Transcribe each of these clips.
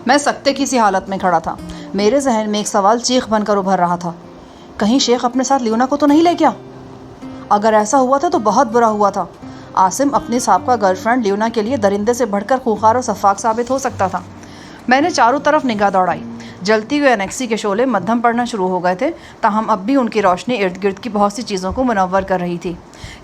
میں سکتے کی سی حالت میں کھڑا تھا۔ میرے ذہن میں ایک سوال چیخ بن کر ابھر رہا تھا، کہیں شیخ اپنے ساتھ لیونا کو تو نہیں لے گیا؟ اگر ایسا ہوا تھا تو بہت برا ہوا تھا۔ عاصم اپنی سابقہ گرل فرینڈ لیونا کے لیے درندے سے بڑھ کر خوخار اور شفاق ثابت ہو سکتا تھا۔ میں نے چاروں طرف نگاہ دوڑائی۔ جلتی ہوئے انیکسی کے شعلے مدھم پڑنا شروع ہو گئے تھے، تاہم اب بھی ان کی روشنی ارد گرد کی بہت سی چیزوں کو منور کر رہی تھی۔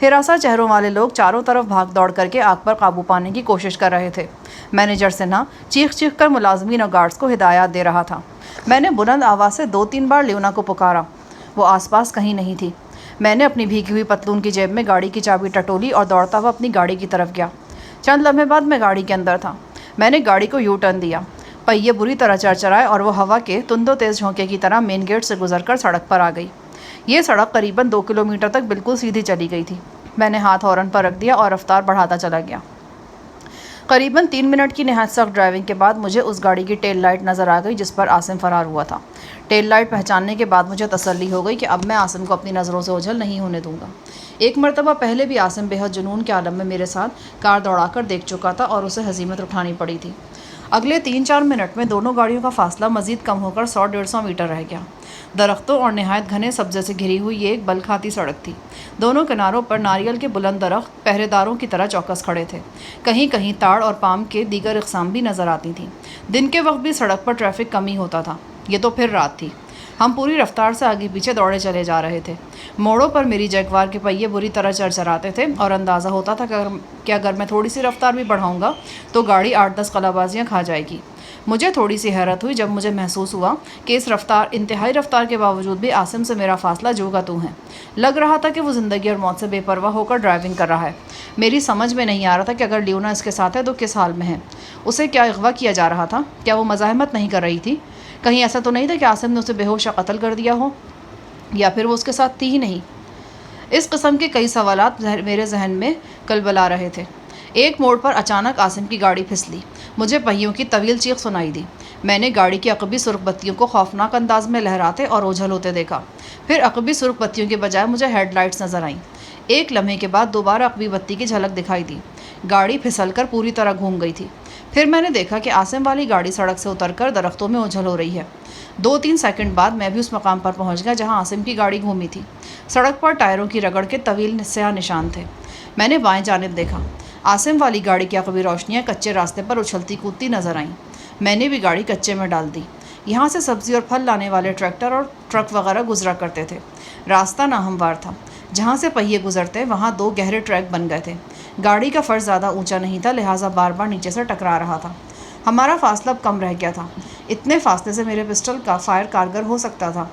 ہراساں چہروں والے لوگ چاروں طرف بھاگ دوڑ کر کے آگ پر قابو پانے کی کوشش کر رہے تھے۔ مینیجر سنہا چیخ چیخ کر ملازمین اور گارڈز کو ہدایات دے رہا تھا۔ میں نے بلند آواز سے 2-3 بار لیونا کو پکارا۔ وہ آس پاس کہیں نہیں تھی۔ میں نے اپنی بھیگی ہوئی پتلون کی جیب میں گاڑی کی چابی ٹٹولی اور دوڑتا ہوا اپنی گاڑی کی طرف گیا۔ چند لمحے بعد میں گاڑی کے اندر تھا۔ میں نے گاڑی کو یو ٹرن دیا۔ پہیے بری طرح چرچرائے اور وہ ہوا کے تند و تیز جھونکے کی طرح مین گیٹ سے گزر کر سڑک پر آ گئی۔ یہ سڑک قریباً 2 کلومیٹر تک بالکل سیدھی چلی گئی تھی۔ میں نے ہاتھ ہارن پر رکھ دیا اور رفتار بڑھاتا چلا گیا۔ قریباً 3 منٹ کی نہایت سخت ڈرائیونگ کے بعد مجھے اس گاڑی کی ٹیل لائٹ نظر آ گئی جس پر عاصم فرار ہوا تھا۔ ٹیل لائٹ پہچاننے کے بعد مجھے تسلی ہو گئی کہ اب میں عاصم کو اپنی نظروں سے اوجھل نہیں ہونے دوں گا۔ ایک مرتبہ پہلے بھی عاصم بے حد جنون کے عالم میں میرے ساتھ کار دوڑا کر دیکھ چکا تھا اور اسے ہزیمت اٹھانی پڑی تھی۔ اگلے 3-4 منٹ میں دونوں گاڑیوں کا فاصلہ مزید کم ہو کر 100-150 میٹر رہ گیا۔ درختوں اور نہایت گھنے سبزے سے گھری ہوئی یہ ایک بل کھاتی سڑک تھی۔ دونوں کناروں پر ناریل کے بلند درخت پہرے داروں کی طرح چوکس کھڑے تھے۔ کہیں کہیں تاڑ اور پام کے دیگر اقسام بھی نظر آتی تھیں۔ دن کے وقت بھی سڑک پر ٹریفک کم ہی ہوتا تھا۔ یہ تو پھر رات تھی۔ ہم پوری رفتار سے آگے پیچھے دوڑے چلے جا رہے تھے۔ موڑوں پر میری جیگوار کے پہیے بری طرح چرچراتے تھے اور اندازہ ہوتا تھا کہ اگر میں تھوڑی سی رفتار بھی بڑھاؤں گا تو گاڑی 8-10 قلابازیاں کھا جائے گی۔ مجھے تھوڑی سی حیرت ہوئی جب مجھے محسوس ہوا کہ اس انتہائی رفتار کے باوجود بھی عاصم سے میرا فاصلہ جو کا تو ہے۔ لگ رہا تھا کہ وہ زندگی اور موت سے بے پرواہ ہو کر ڈرائیونگ کر رہا ہے۔ میری سمجھ میں نہیں آ رہا تھا کہ اگر لیونا اس کے ساتھ ہے تو کس حال میں ہے۔ اسے کیا اغوا کیا جا رہا تھا؟ کیا وہ مزاحمت نہیں کر رہی تھی؟ کہیں ایسا تو نہیں تھا کہ عاصم نے اسے بے ہوش یا قتل کر دیا ہو، یا پھر وہ اس کے ساتھ تھی ہی نہیں؟ اس قسم کے کئی سوالات میرے ذہن میں کلبلا رہے تھے۔ ایک موڑ پر اچانک عاصم کی گاڑی پھسلی۔ مجھے پہیوں کی طویل چیخ سنائی دی۔ میں نے گاڑی کی عقبی سرخ بتیوں کو خوفناک انداز میں لہراتے اور اوجھل ہوتے دیکھا۔ پھر عقبی سرخ بتیوں کے بجائے مجھے ہیڈ لائٹس نظر آئیں۔ ایک لمحے کے بعد دوبارہ عقبی بتی کی جھلک دکھائی دی۔ گاڑی پھسل کر پوری طرح گھوم گئی تھی۔ پھر میں نے دیکھا کہ عاصم والی گاڑی سڑک سے اتر کر درختوں میں اوجھل ہو رہی ہے۔ 2-3 سیکنڈ بعد میں بھی اس مقام پر پہنچ گیا جہاں عاصم کی گاڑی گھومی تھی۔ سڑک پر ٹائروں کی رگڑ کے طویل سیاہ نشان تھے۔ میں نے بائیں جانب دیکھا۔ عاصم والی گاڑی کی عقبی روشنیاں کچے راستے پر اچھلتی کودتی نظر آئیں۔ میں نے بھی گاڑی کچے میں ڈال دی۔ یہاں سے سبزی اور پھل لانے والے ٹریکٹر اور ٹرک وغیرہ گزرا کرتے تھے۔ راستہ ناہموار تھا۔ جہاں سے پہیے گزرتے وہاں 2 گہرے ٹریک بن گئے تھے۔ گاڑی کا فرش زیادہ اونچا نہیں تھا، لہٰذا بار بار نیچے سے ٹکرا رہا تھا۔ ہمارا فاصلہ اب کم رہ گیا تھا۔ اتنے فاصلے سے میرے پسٹل کا فائر کارگر ہو سکتا تھا۔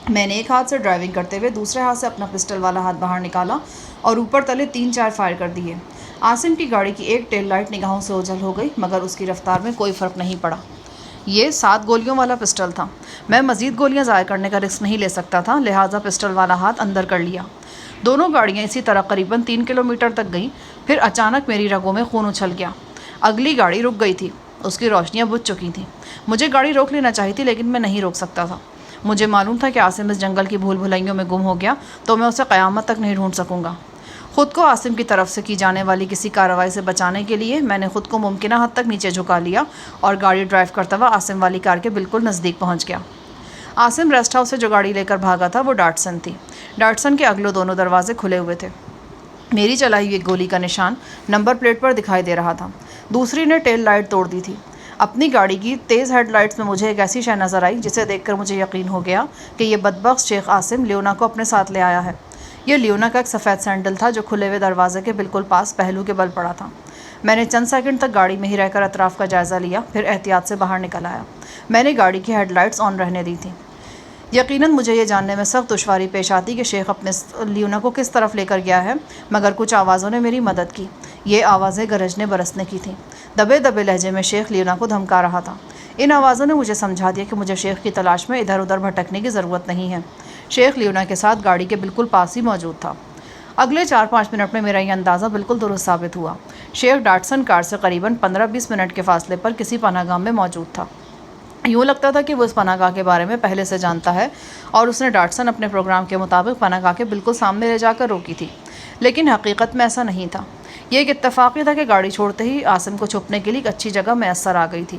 میں نے ایک ہاتھ سے ڈرائیونگ کرتے ہوئے دوسرے ہاتھ سے اپنا پسٹل والا ہاتھ باہر نکالا اور اوپر تلے 3-4 فائر کر دیے۔ عاصم کی گاڑی کی ایک ٹیل لائٹ نگاہوں سے اوجھل ہو گئی، مگر اس کی رفتار میں کوئی فرق نہیں پڑا۔ یہ 7 گولیوں والا پسٹل تھا۔ میں مزید گولیاں ضائع کرنے کا رسک نہیں لے سکتا تھا، لہٰذا پسٹل والا ہاتھ اندر کر لیا۔ دونوں گاڑیاں اسی طرح قریباً 3 کلومیٹر تک گئیں، پھر اچانک میری رگوں میں خون اچھل گیا۔ اگلی گاڑی رک گئی تھی۔ اس کی روشنیاں بجھ چکی تھیں۔ مجھے گاڑی روک لینا چاہی تھی لیکن میں نہیں روک سکتا تھا۔ مجھے معلوم تھا کہ عاصم اس جنگل کی بھول بھلائیوں میں گم ہو گیا تو میں اسے قیامت تک نہیں ڈھونڈ سکوں گا۔ خود کو عاصم کی طرف سے کی جانے والی کسی کارروائی سے بچانے کے لیے میں نے خود کو ممکنہ حد تک نیچے جھکا لیا اور گاڑی ڈرائیو کرتا ہوا عاصم والی کار کے بالکل نزدیک پہنچ گیا۔ عاصم ریسٹ ہاؤس سے جو گاڑی لے کر بھاگا تھا وہ ڈاٹسن تھی۔ ڈاٹسن کے اگلے دونوں دروازے کھلے ہوئے تھے۔ میری چلائی ہوئی گولی کا نشان نمبر پلیٹ پر دکھائی دے رہا تھا۔ دوسری نے ٹیل لائٹ توڑ دی تھی۔ اپنی گاڑی کی تیز ہیڈ لائٹس میں مجھے ایک ایسی شے نظر آئی جسے دیکھ کر مجھے یقین ہو گیا کہ یہ بدبخت شیخ عاصم لیونا کو اپنے ساتھ لے آیا ہے۔ یہ لیونا کا ایک سفید سینڈل تھا جو کھلے ہوئے دروازے کے بالکل پاس پہلو کے بل پڑا تھا۔ میں نے چند سیکنڈ تک گاڑی میں ہی رہ کر اطراف کا جائزہ لیا، پھر احتیاط سے باہر نکل آیا۔ میں نے گاڑی کی ہیڈ لائٹس آن رہنے دی تھیں۔ یقیناً مجھے یہ جاننے میں سخت دشواری پیش آتی کہ شیخ اپنے لیونا کو کس طرف لے کر گیا ہے، مگر کچھ آوازوں نے میری مدد کی۔ یہ آوازیں گرجنے برسنے کی تھیں۔ دبے دبے لہجے میں شیخ لیونا کو دھمکا رہا تھا۔ ان آوازوں نے مجھے سمجھا دیا کہ مجھے شیخ کی تلاش میں ادھر ادھر بھٹکنے کی ضرورت نہیں ہے۔ شیخ لیونا کے ساتھ گاڑی کے بالکل پاس ہی موجود تھا۔ اگلے 4-5 منٹ میں میرا یہ اندازہ بالکل درست ثابت ہوا۔ شیخ ڈاٹسن کار سے قریباً 15-20 منٹ کے فاصلے پر کسی پناہ گاہ میں موجود تھا۔ یوں لگتا تھا کہ وہ اس پناہ گاہ کے بارے میں پہلے سے جانتا ہے اور اس نے ڈاٹسن اپنے پروگرام کے مطابق پناہ گاہ کے بالکل سامنے لے جا کر روکی تھی، لیکن حقیقت میں ایسا نہیں تھا۔ یہ ایک اتفاقی تھا کہ گاڑی چھوڑتے ہی عاصم کو چھپنے کے لیے ایک اچھی جگہ میسر آ گئی تھی۔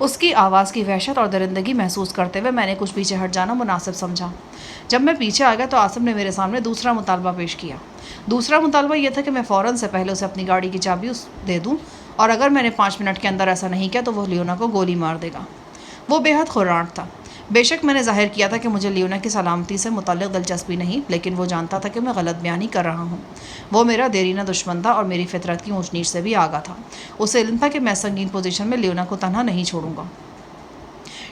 اس کی آواز کی وحشت اور درندگی محسوس کرتے ہوئے میں نے کچھ پیچھے ہٹ جانا مناسب سمجھا۔ جب میں پیچھے آ گیا تو عاصم نے میرے سامنے دوسرا مطالبہ پیش کیا۔ دوسرا مطالبہ یہ تھا کہ میں فوراً سے پہلے اسے اپنی گاڑی کی چابی دے دوں، اور اگر میں نے 5 منٹ کے اندر ایسا نہیں کیا تو وہ لیونا کو گولی مار دے گا۔ وہ بے حد خرانٹ تھا۔ بے شک میں نے ظاہر کیا تھا کہ مجھے لیونا کی سلامتی سے متعلق دلچسپی نہیں، لیکن وہ جانتا تھا کہ میں غلط بیانی کر رہا ہوں۔ وہ میرا دیرینہ دشمن تھا اور میری فطرت کی اونچ نیچ سے بھی آگاہ تھا۔ اسے علم تھا کہ میں سنگین پوزیشن میں لیونا کو تنہا نہیں چھوڑوں گا۔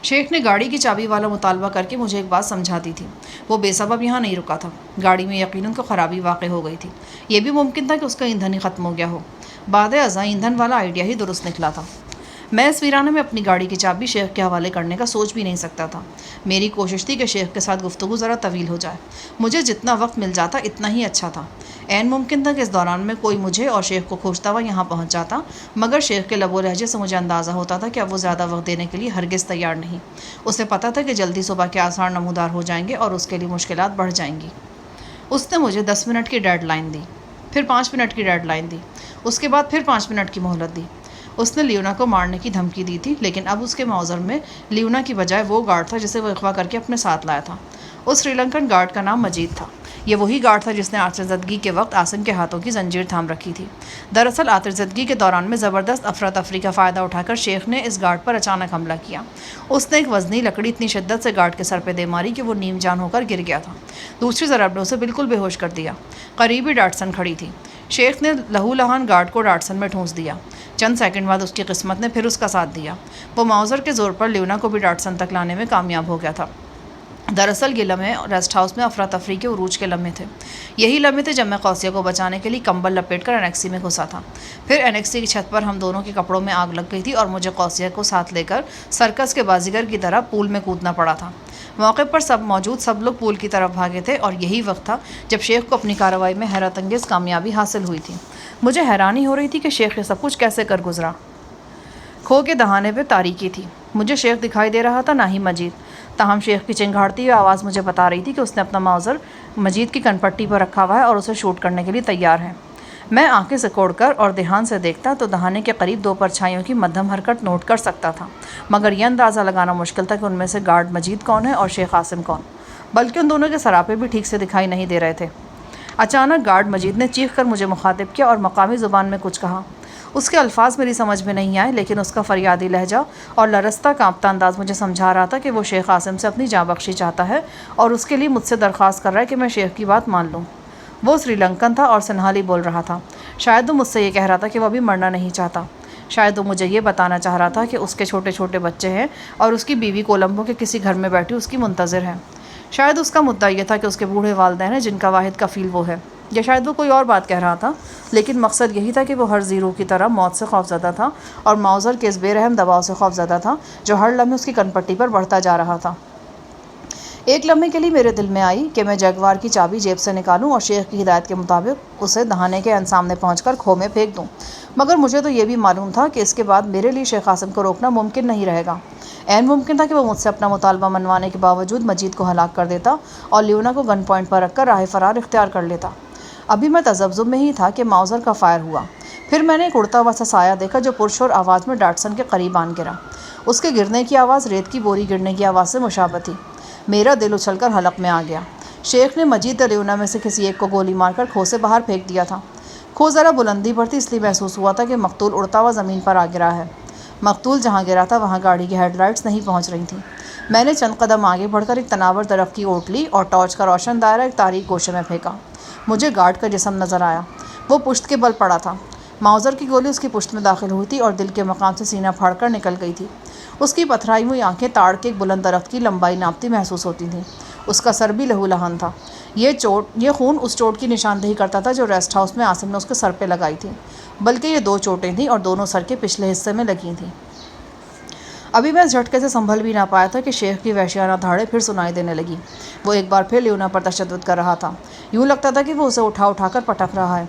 شیخ نے گاڑی کی چابی والا مطالبہ کر کے مجھے ایک بات سمجھا دی تھی۔ وہ بے سبب یہاں نہیں رکا تھا۔ گاڑی میں یقیناً کوئی خرابی واقع ہو گئی تھی۔ یہ بھی ممکن تھا کہ اس کا ایندھن ہی ختم ہو گیا ہو۔ بعد ازاں ایندھن والا آئیڈیا ہی درست نکلا تھا۔ میں اس ویرانے میں اپنی گاڑی کی چابی شیخ کے حوالے کرنے کا سوچ بھی نہیں سکتا تھا۔ میری کوشش تھی کہ شیخ کے ساتھ گفتگو ذرا طویل ہو جائے۔ مجھے جتنا وقت مل جاتا اتنا ہی اچھا تھا۔ عین ممکن تھا کہ اس دوران میں کوئی مجھے اور شیخ کو کھوجتا ہوا یہاں پہنچ جاتا، مگر شیخ کے لب و لہجے سے مجھے اندازہ ہوتا تھا کہ اب وہ زیادہ وقت دینے کے لیے ہرگز تیار نہیں۔ اسے پتہ تھا کہ جلدی صبح کے آثار نمودار ہو جائیں گے اور اس کے لیے مشکلات بڑھ جائیں گی۔ اس نے مجھے 10 منٹ کی ڈیڈ لائن دی، پھر 5 منٹ کی ڈیڈ لائن دی، اس کے بعد پھر 5 منٹ کی مہلت دی۔ اس نے لیونا کو مارنے کی دھمکی دی تھی، لیکن اب اس کے معذر میں لیونا کی بجائے وہ گارڈ تھا جسے وہ اغوا کر کے اپنے ساتھ لایا تھا۔ اس سری لنکن گارڈ کا نام مجید تھا۔ یہ وہی گارڈ تھا جس نے آتشزدگی کے وقت عاصم کے ہاتھوں کی زنجیر تھام رکھی تھی۔ دراصل آتشزدگی کے دوران میں زبردست افراتفری کا فائدہ اٹھا کر شیخ نے اس گارڈ پر اچانک حملہ کیا۔ اس نے ایک وزنی لکڑی اتنی شدت سے گارڈ کے سر پہ دے ماری کہ وہ نیم جان ہو کر گر گیا تھا۔ دوسری ضرب نے اسے بالکل بے ہوش کر دیا۔ قریبی ڈاٹسن کھڑی تھی۔ شیخ نے لہو لہان گارڈ کو ڈاٹسن میں ٹھونس دیا۔ چند سیکنڈ بعد اس کی قسمت نے پھر اس کا ساتھ دیا۔ وہ ماؤزر کے زور پر لیونا کو بھی ڈاٹسن تک لانے میں کامیاب ہو گیا تھا۔ دراصل یہ لمحے ریسٹ ہاؤس میں افراتفری کے عروج کے لمحے تھے۔ یہی لمحے تھے جب میں قوسیہ کو بچانے کے لیے کمبل لپیٹ کر انیکسی میں گھسا تھا۔ پھر انیکسی کی چھت پر ہم دونوں کے کپڑوں میں آگ لگ گئی تھی اور مجھے قوسیہ کو ساتھ لے کر سرکس کے بازیگر کی طرح پول میں کودنا پڑا تھا۔ موقع پر سب لوگ پول کی طرف بھاگے تھے اور یہی وقت تھا جب شیخ کو اپنی کارروائی میں حیرت انگیز کامیابی حاصل ہوئی تھی۔ مجھے حیرانی ہو رہی تھی کہ شیخ یہ سب کچھ کیسے کر گزرا۔ کھو کے دہانے پہ تاریکی تھی۔ مجھے شیخ دکھائی دے رہا تھا، نہ ہی مجید۔ تاہم شیخ کی چنگھاڑتی ہوئی آواز مجھے بتا رہی تھی کہ اس نے اپنا ماؤزر مجید کی کنپٹی پر رکھا ہوا ہے اور اسے شوٹ کرنے کے لیے تیار ہے۔ میں آنکھیں سکوڑ کر اور دھیان سے دیکھتا تو دہانے کے قریب 2 پرچھائیوں کی مدھم حرکت نوٹ کر سکتا تھا، مگر یہ اندازہ لگانا مشکل تھا کہ ان میں سے گارڈ مجید کون ہے اور شیخ عاصم کون، بلکہ ان دونوں کے سراپے بھی ٹھیک سے دکھائی نہیں دے رہے تھے۔ اچانک گارڈ مجید نے چیخ کر مجھے مخاطب کیا اور مقامی زبان میں کچھ کہا۔ اس کے الفاظ میری سمجھ میں نہیں آئے، لیکن اس کا فریادی لہجہ اور لرزتا کانپتا انداز مجھے سمجھا رہا تھا کہ وہ شیخ عاصم سے اپنی جاں بخشی چاہتا ہے اور اس کے لیے مجھ سے درخواست کر رہا ہے کہ میں شیخ کی بات مان لوں۔ وہ سری لنکن تھا اور سنہالی بول رہا تھا۔ شاید وہ مجھ سے یہ کہہ رہا تھا کہ وہ ابھی مرنا نہیں چاہتا۔ شاید وہ مجھے یہ بتانا چاہ رہا تھا کہ اس کے چھوٹے چھوٹے بچے ہیں اور اس کی بیوی کولمبو کے کسی گھر میں بیٹھی اس کی منتظر ہے۔ شاید اس کا مدعا یہ تھا کہ اس کے بوڑھے والدین ہیں جن کا واحد کفیل وہ ہے، یا شاید وہ کوئی اور بات کہہ رہا تھا، لیکن مقصد یہی تھا کہ وہ ہر زیرو کی طرح موت سے خوفزدہ تھا اور ماؤزر کے اس بے رحم دباؤ سے خوفزدہ تھا جو ہر لمحے اس کی کنپٹی پر بڑھتا جا رہا تھا۔ ایک لمحے کے لیے میرے دل میں آئی کہ میں جگوار کی چابی جیب سے نکالوں اور شیخ کی ہدایت کے مطابق اسے دہانے کے سامنے پہنچ کر کھو میں پھینک دوں، مگر مجھے تو یہ بھی معلوم تھا کہ اس کے بعد میرے لیے شیخ عاصم کو روکنا ممکن نہیں رہے گا۔ عین ممکن تھا کہ وہ مجھ سے اپنا مطالبہ منوانے کے باوجود مجید کو ہلاک کر دیتا اور لیونا کو گن پوائنٹ پر رکھ کر راہ فرار اختیار کر لیتا۔ ابھی میں تذبذب میں ہی تھا کہ ماؤزر کا فائر ہوا۔ پھر میں نے ایک اڑتا ہوا سا سایہ دیکھا جو پرشور آواز میں ڈاٹسن کے قریب آن گرا۔ اس کے گرنے کی آواز ریت کی بوری گرنے کی آواز سے مشابہ تھی۔ میرا دل اچھل کر حلق میں آ گیا۔ شیخ نے مجید اور لیونا میں سے کسی ایک کو گولی مار کر کھو سے باہر پھینک دیا تھا۔ کھو ذرا بلندی پر تھی، اس لیے محسوس ہوا تھا کہ مقتول اڑتا ہوا زمین پر آ گرا ہے۔ مقتول جہاں گرا تھا وہاں گاڑی کی ہیڈ لائٹس نہیں پہنچ رہی تھیں۔ میں نے چند قدم آگے بڑھ کر ایک تناور درخت کی اوٹ لی اور ٹارچ کا روشن دائرہ ایک تاریک گوشے میں پھینکا۔ مجھے گارڈ کا جسم نظر آیا۔ وہ پشت کے بل پڑا تھا۔ ماؤزر کی گولی اس کی پشت میں داخل ہوئی تھی اور دل کے مقام سے سینہ پھاڑ کر نکل گئی تھی۔ اس کی پتھرائی ہوئی آنکھیں تاڑ کے ایک بلند درخت کی لمبائی ناپتی محسوس ہوتی تھیں۔ اس کا سر بھی لہو لہان تھا۔ یہ خون اس چوٹ کی نشاندہی کرتا تھا جو ریسٹ ہاؤس میں عاصم نے اس کے سر پہ لگائی تھی، بلکہ یہ 2 چوٹیں تھیں اور دونوں سر کے پچھلے حصے میں لگی تھیں۔ ابھی میں اس جھٹکے سے سنبھل بھی نہ پایا تھا کہ شیخ کی وحشیانہ دھاڑیں پھر سنائی دینے لگی۔ وہ ایک بار پھر لیونا پر تشدد کر رہا تھا۔ یوں لگتا تھا کہ وہ اسے اٹھا اٹھا کر پٹک رہا ہے۔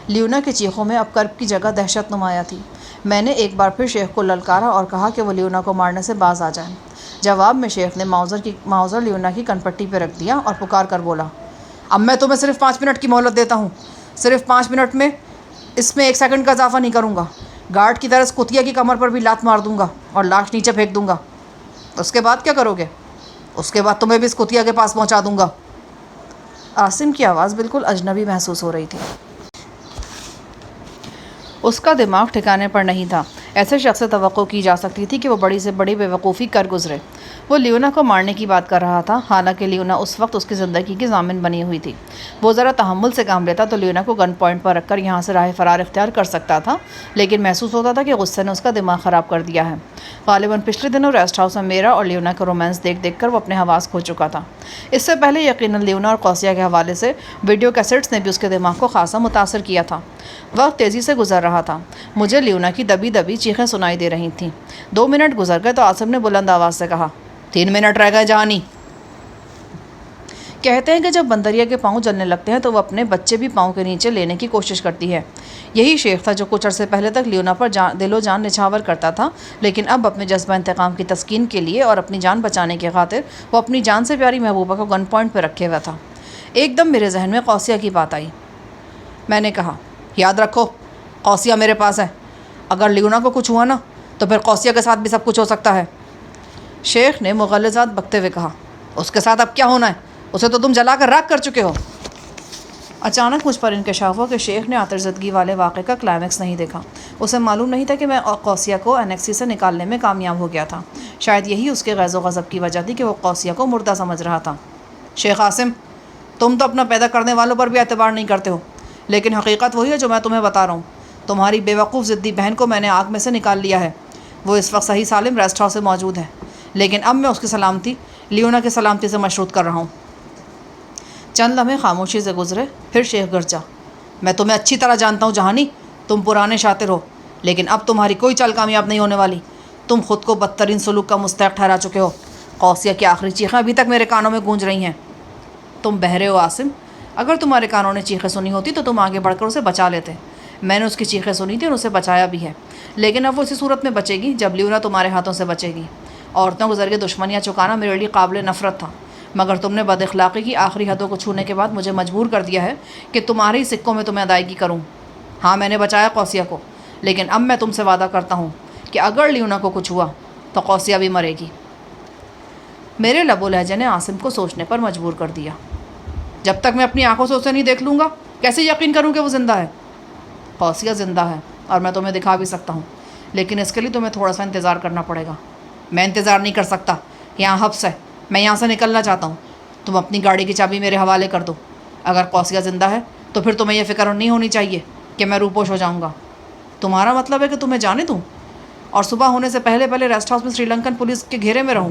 لیونا کی چیخوں میں اب کرب کی جگہ دہشت نمایاں تھی۔ میں نے ایک بار پھر شیخ کو للکارا اور کہا کہ وہ لیونا کو مارنے سے باز آ جائیں۔ جواب میں شیخ نے ماؤزر لیونا کی کنپٹی پہ رکھ دیا اور پکار کر بولا، اب میں تمہیں صرف 5 منٹ کی مہلت دیتا ہوں، صرف 5 منٹ میں، اس میں 1 سیکنڈ کا اضافہ نہیں کروں گا۔ گارڈ کی طرح اس کتیا کی کمر پر بھی لات مار دوں گا اور لاش نیچے پھینک دوں گا۔ اس کے بعد کیا کرو گے؟ اس کے بعد تمہیں بھی اس کتیا کے پاس پہنچا دوں گا۔ عاصم کی آواز بالکل اجنبی محسوس ہو رہی تھی۔ اس کا دماغ ٹھکانے پر نہیں تھا۔ ایسے شخص سے توقع کی جا سکتی تھی کہ وہ بڑی سے بڑی بے وقوفی کر گزرے۔ وہ لیونا کو مارنے کی بات کر رہا تھا، حالانکہ لیونا اس وقت اس کی زندگی کی ضامن بنی ہوئی تھی۔ وہ ذرا تحمل سے کام لیتا تو لیونا کو گن پوائنٹ پر رکھ کر یہاں سے راہ فرار اختیار کر سکتا تھا، لیکن محسوس ہوتا تھا کہ غصے نے اس کا دماغ خراب کر دیا ہے۔ غالباً پچھلے دنوں ریسٹ ہاؤس میں میرا اور لیونا کا رومانس دیکھ دیکھ کر وہ اپنے حواس کھو چکا تھا۔ اس سے پہلے یقیناً لیونا اور قوسیہ کے حوالے سے ویڈیو کیسٹس نے بھی اس کے دماغ کو خاصا متاثر کیا تھا۔ وقت تیزی سے گزر رہا تھا۔ مجھے لیونا کی دبی دبی چیخیں سنائی دے رہی تھیں۔ 2 منٹ گزر گئے تو عاصم نے بلند آواز سے کہا، 3 منٹ رہ گئے جہانی۔ کہتے ہیں کہ جب بندریا کے پاؤں جلنے لگتے ہیں تو وہ اپنے بچے بھی پاؤں کے نیچے لینے کی کوشش کرتی ہے۔ یہی شیخ تھا جو کچھ عرصے پہلے تک لیونا پر دل و جان نچھاور کرتا تھا، لیکن اب اپنے جذبہ انتقام کی تسکین کے لیے اور اپنی جان بچانے کی خاطر وہ اپنی جان سے پیاری محبوبہ کو گن پوائنٹ پہ رکھے ہوا تھا۔ ایک دم میرے ذہن میں قوسیہ کی بات آئی۔ میں نے کہا، یاد رکھو قوسیہ میرے پاس ہے۔ اگر لیونا کو کچھ ہوا نا تو پھر قوسیہ کے ساتھ بھی سب کچھ ہو سکتا ہے۔ شیخ نے مغلظات بکتے ہوئے کہا، اس کے ساتھ اب کیا ہونا ہے؟ اسے تو تم جلا کر راکھ کر چکے ہو۔ اچانک مجھ پر انکشاف ہوا کہ شیخ نے آتش زدگی والے واقعے کا کلائمیکس نہیں دیکھا۔ اسے معلوم نہیں تھا کہ میں قوسیہ کو انیکسی سے نکالنے میں کامیاب ہو گیا تھا۔ شاید یہی اس کے غیظ و غضب کی وجہ تھی کہ وہ قوسیہ کو مردہ سمجھ رہا تھا۔ شیخ عاصم، تم تو اپنا پیدا کرنے والوں پر بھی اعتبار نہیں کرتے ہو، لیکن حقیقت وہی ہے جو میں تمہیں بتا رہا ہوں۔ تمہاری بے وقوف ضدی بہن کو میں نے آگ میں سے نکال لیا ہے۔ وہ اس وقت صحیح سالم ریسٹ ہاؤس سے موجود ہے، لیکن اب میں اس کی سلامتی لیونا کی سلامتی سے مشروط کر رہا ہوں۔ چند لمحے خاموشی سے گزرے، پھر شیخ گرجا، میں تمہیں اچھی طرح جانتا ہوں جہانی، تم پرانے شاطر ہو، لیکن اب تمہاری کوئی چال کامیاب نہیں ہونے والی۔ تم خود کو بدترین سلوک کا مستحق ٹھہرا چکے ہو۔ قوسیہ کی آخری چیخیں ابھی تک میرے کانوں میں گونج رہی ہیں۔ تم بہرے ہو عاصم، اگر تمہارے کانوں نے چیخیں سنی ہوتی تو تم آگے بڑھ کر اسے بچا لیتے۔ میں نے اس کی چیخیں سنی تھی اور اسے بچایا بھی ہے، لیکن اب وہ اسی صورت میں بچے گی جب لیونا تمہارے ہاتھوں سے بچے گی۔ عورتوں کے ذریعے دشمنیاں چکانا میرے لیے قابل نفرت تھا، مگر تم نے بد اخلاقی کی آخری حدوں کو چھونے کے بعد مجھے مجبور کر دیا ہے کہ تمہارے ہی سکوں میں تمہیں ادائیگی کروں۔ ہاں، میں نے بچایا قوسیہ کو، لیکن اب میں تم سے وعدہ کرتا ہوں کہ اگر لیونا کو کچھ ہوا تو قوسیہ بھی مرے گی۔ میرے لب و لہجے نے عاصم کو سوچنے پر مجبور کر دیا۔ جب تک میں اپنی آنکھوں سے اسے نہیں دیکھ لوں گا کیسے یقین کروں کہ وہ زندہ ہے؟ قوسیہ زندہ ہے اور میں تمہیں دکھا بھی سکتا ہوں، لیکن اس کے لیے تمہیں تھوڑا سا انتظار کرنا پڑے گا۔ میں انتظار نہیں کر سکتا، یہاں حبس ہے، میں یہاں سے نکلنا چاہتا ہوں۔ تم اپنی گاڑی کی چابی میرے حوالے کر دو۔ اگر قوسیہ زندہ ہے تو پھر تمہیں یہ فکر نہیں ہونی چاہیے کہ میں روپوش ہو جاؤں گا۔ تمہارا مطلب ہے کہ تمہیں جانے دوں اور صبح ہونے سے پہلے پہلے ریسٹ ہاؤس میں سری لنکن پولیس کے گھیرے میں رہوں؟